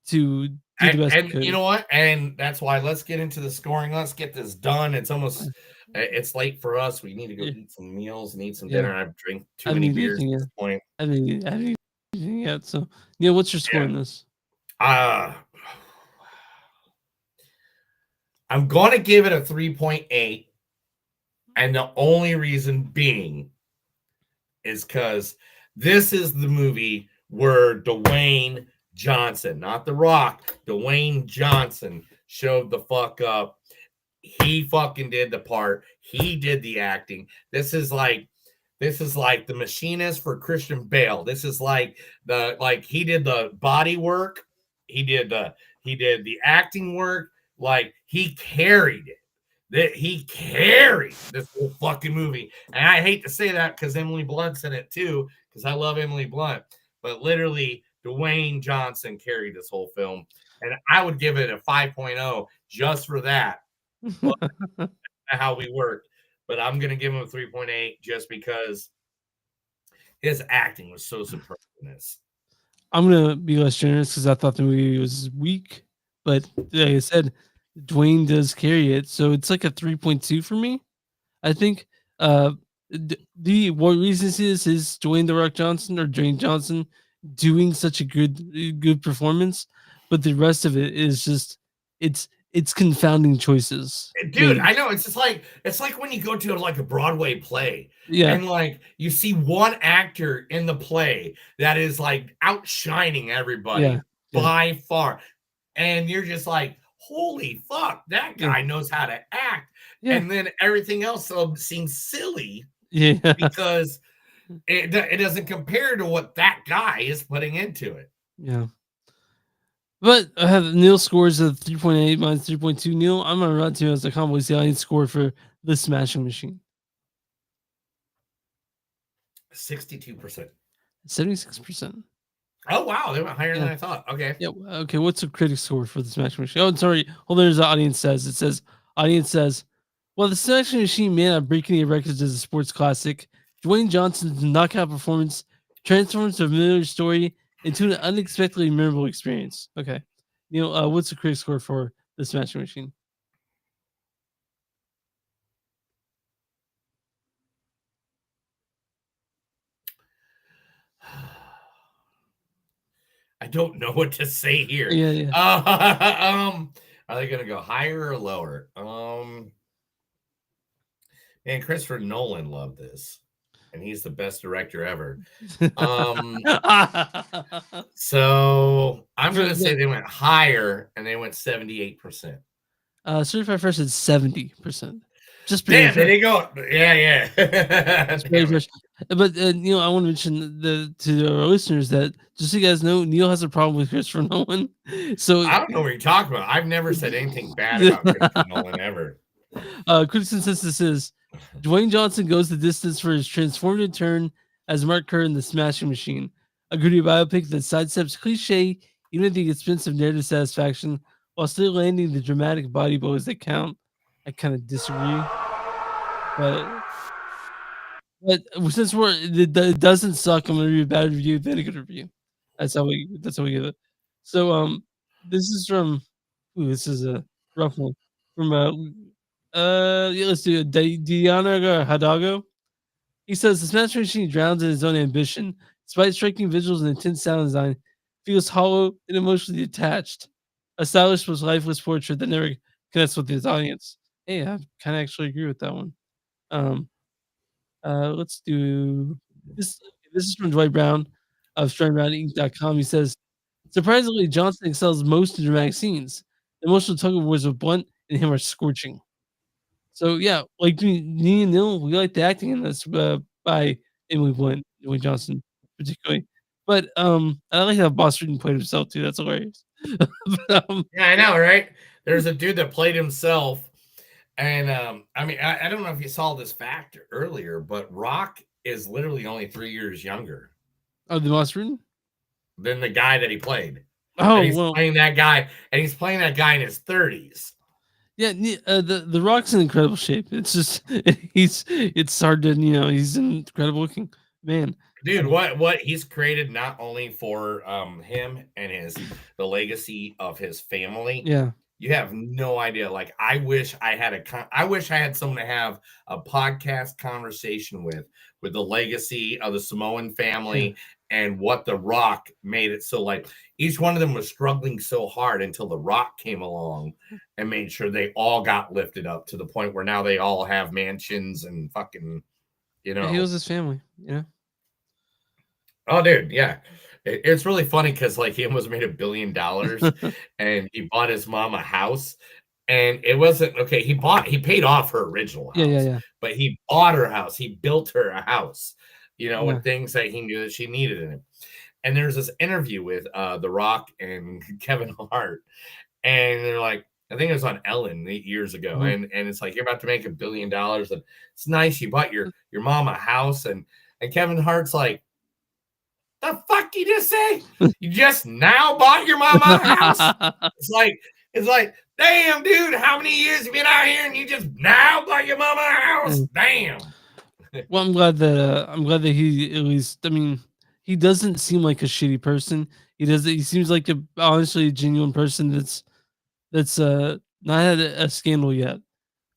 to do the best he And could. you know what? And that's why let's get into the scoring. Let's get this done. It's late for us. We need to go eat some meals and eat some dinner. I've drank too many beers at this point. I haven't eaten anything yet. So, what's your score in this? I'm going to give it a 3.8. And the only reason being is because this is the movie where Dwayne Johnson, not The Rock, Dwayne Johnson showed the fuck up. He fucking did the part. He did the acting. This is like the machinist for Christian Bale. This is like he did the body work. He did the acting work. Like he carried it. He carried this whole fucking movie. And I hate to say that because Emily Blunt's in it too, because I love Emily Blunt. But literally, Dwayne Johnson carried this whole film. And I would give it a 5.0 just for that. How we worked. But I'm going to give him a 3.8 just because his acting was so superb in this. I'm going to be less generous because I thought the movie was weak. But like I said, Dwayne does carry it. So it's like a 3.2 for me. I think what reason is Dwayne The Rock Johnson or Dwayne Johnson doing such a good performance, but the rest of it is just it's confounding choices. Dude, I know. It's like when you go to like a Broadway play, Yeah, and like you see one actor in the play that is like outshining everybody by far, and you're just like, holy fuck, that guy knows how to act. And then everything else seems silly because it doesn't compare to what that guy is putting into it. Yeah. But Neil scores a 3.8 minus 3.2. Neil, I'm gonna run to you as a combo. The audience score for the Smashing Machine. 62%. 76%. Oh wow, they went higher Yeah. than I thought. Okay. Yeah. Okay. What's the critic score for the Smashing Machine? Oh, sorry. Hold on. There's the audience says. It says audience says, well, the Smashing Machine may not break any records as a sports classic. Dwayne Johnson's knockout performance transforms a familiar story into an unexpectedly memorable experience. Okay. Neil, what's the critic score for the Smashing Machine? I don't know what to say here. Yeah, yeah. Are they gonna go higher or lower? Man, Christopher Nolan loved this, and he's the best director ever. So I'm gonna say they went higher, and they went 78%. Certified Fresh is 70%. Just Damn, barely. they didn't go. Yeah. It's very fresh. But I want to mention to our listeners that just so you guys know, Neil has a problem with Christopher Nolan. So I don't know what you're talking about. I've never said anything bad about Christopher Nolan ever. Critics' consensus is Dwayne Johnson goes the distance for his transformative turn as Mark Kerr in The Smashing Machine, a gritty biopic that sidesteps cliche even at the expense of narrative satisfaction while still landing the dramatic body blows that count. I kind of disagree, but since it doesn't suck, I'm gonna read a bad review, then a good review. That's how we give it. So this is from this is a rough one. From yeah, let's do it. Diana Hadago. He says the Smash Machine drowns in his own ambition, despite striking visuals and intense sound design, feels hollow and emotionally detached. A stylish but lifeless portrait that never connects with his audience. Hey, I kind of actually agree with that one. Let's do this. This is from Dwight Brown of StrandBrownInc.com. He says, surprisingly, Johnson excels most in dramatic scenes. The emotional tug of wars with Blunt and him are scorching. So yeah, like me and Neil, we like the acting in this by Emily Blunt, Dwayne Johnson particularly. But I like how Boss Reading played himself too. That's hilarious. But, Yeah, I know, right? There's a dude that played himself. And I mean, I don't know if you saw this fact earlier, but Rock is literally only 3 years younger oh, the Boss Reading? than the guy that he played. Oh, And he's well. playing that guy, and he's playing that guy in his 30s. Yeah, the Rock's in incredible shape. It's just it's hard to he's an incredible looking man. Dude, what he's created not only for him and the legacy of his family. Yeah. You have no idea. Like, I wish I had someone to have a podcast conversation with the legacy of the Samoan family and what The Rock made it so, like, each one of them was struggling so hard until The Rock came along and made sure they all got lifted up to the point where now they all have mansions and fucking, Yeah, he was his family. Yeah. Oh, dude, yeah. It's really funny because, like, he almost made $1 billion and he bought his mom a house. And it wasn't okay. He paid off her original house, Yeah. but he bought her house. He built her a house, Yeah. with things that he knew that she needed in it. And there's this interview with The Rock and Kevin Hart, and they're like, I think it was on Ellen 8 years ago, and it's like, you're about to make $1 billion, and it's nice you bought your mom a house, and Kevin Hart's like, the fuck you just say? You just now bought your mama a house? It's like, damn, dude, how many years you been out here and you just now bought your mama a house? Damn. Well, I'm glad that he at least. I mean, he doesn't seem like a shitty person. He seems like a honestly genuine person that's not had a scandal yet.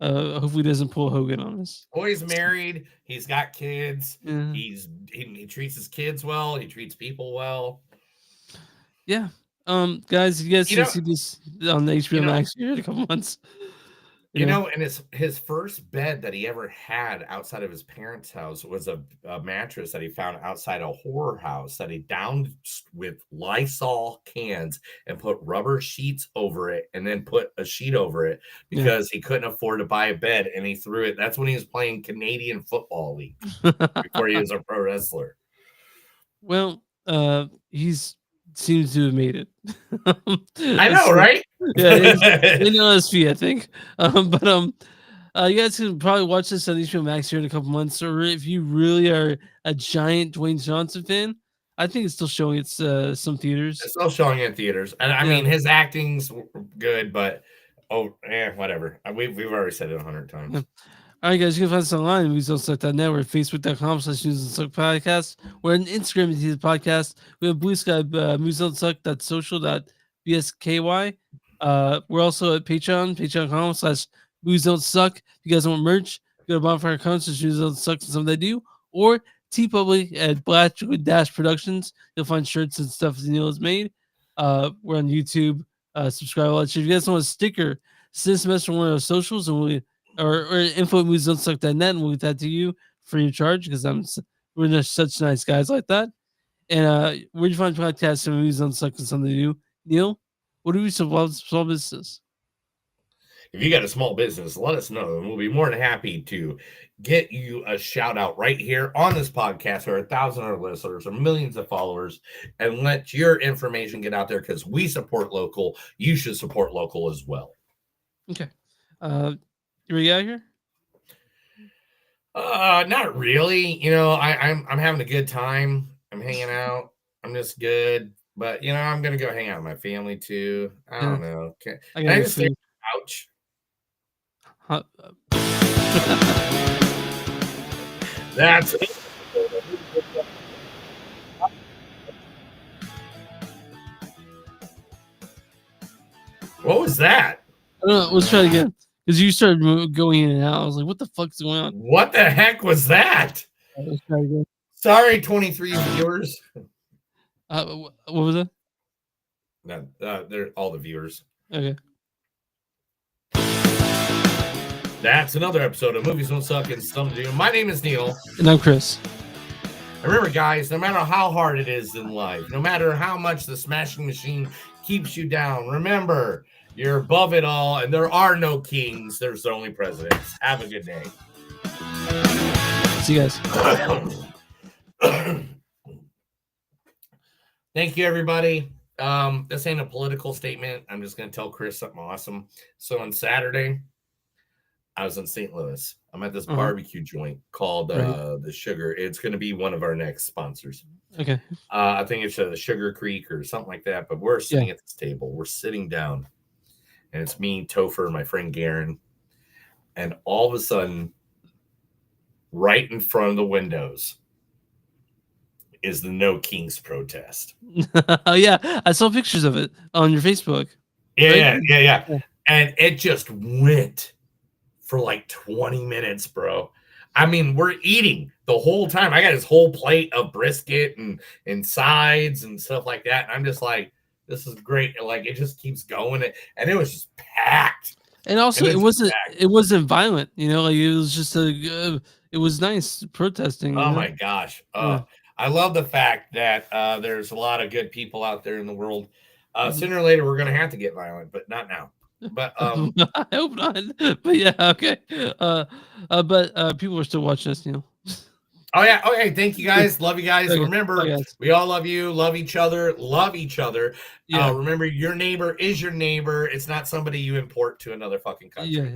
Hopefully, he doesn't pull Hogan on us. Boy's married. He's got kids. Yeah. He treats his kids well. He treats people well. Yeah. Guys, you guys can see this on the HBO Max here in a couple months. And his first bed that he ever had outside of his parents' house was a mattress that he found outside a horror house that he downed with Lysol cans and put rubber sheets over it and then put a sheet over it because he couldn't afford to buy a bed, and he threw it. That's when he was playing Canadian Football League before he was a pro wrestler. Well, he's seems to have made it. I know, right? Yeah, in LSP, I think. But you guys can probably watch this on HBO Max here in a couple months, or if you really are a giant Dwayne Johnson fan, I think it's still showing its some theaters. It's still showing in theaters, and I Yeah. mean his acting's good, but whatever. We've already said it 100 times. Yeah. All right, guys, you can find us online at moviesonsuck.net. We're at facebook.com/newsandsuck podcast. We're on Instagram at the podcast. We have Blue Sky, moviesonsuck.social.bsky. We're also at Patreon, patreon.com/moviesonsuck. If you guys want merch, go to Bonfire Concerts, Movies Don't Suck, and something they do, or TeePublic at Black Dash Productions. You'll find shirts and stuff that Neil has made. We're on YouTube. Subscribe, all that shit. If you guys want a sticker, send us a message on one of our socials, and or info at moviesdon'tsuck.net, and we'll get that to you free of charge because we're just such nice guys like that. And where'd you find podcasts and Movies Don't Suck and something to do? Neil, what do we small business? If you got a small business, let us know, and we'll be more than happy to get you a shout out right here on this podcast for 1,000 other listeners or millions of followers, and let your information get out there because we support local. You should support local as well. Okay. You ready out here? Not really. You know, I'm having a good time. I'm hanging out. I'm just good. But you know, I'm gonna go hang out with my family too. I don't know. Can I just stay on the couch? That's it. What was that? I don't know. Let's try it again. Because you started going in and out. I was like, what the fuck's going on? What the heck was that? Let's try again. Sorry, 23 viewers. What was that? No, they're all the viewers. Okay. That's another episode of Movies Don't Suck and Some Do. My name is Neil. And I'm Chris. Remember, guys, no matter how hard it is in life, no matter how much the smashing machine keeps you down, remember, you're above it all, and there are no kings. There's only presidents. Have a good day. See you guys. Thank you, everybody. This ain't a political statement. I'm just going to tell Chris something awesome. So on Saturday, I was in St. Louis. I'm at this barbecue joint called The Sugar. It's going to be one of our next sponsors. Okay. I think it's the Sugar Creek or something like that. But we're sitting at this table. We're sitting down. And it's me, Topher, my friend Garen. And all of a sudden, right in front of the windows is the No Kings protest. Oh, yeah. I saw pictures of it on your Facebook. Yeah. And it just went for like 20 minutes, bro. I mean, we're eating the whole time. I got this whole plate of brisket and sides and stuff like that. And I'm just like, this is great. Like, it just keeps going. And it was just packed. And also, it wasn't violent. You know, like it was just it was nice protesting. Oh, my gosh. I love the fact that there's a lot of good people out there in the world. Sooner or later, we're going to have to get violent, but not now. But I hope not. But yeah, okay. But people are still watching us, you know. Oh yeah. Okay. Thank you guys. Love you guys. Okay. Remember, we all love you. Love each other. Love each other. Yeah. Remember, your neighbor is your neighbor. It's not somebody you import to another fucking country. Yeah.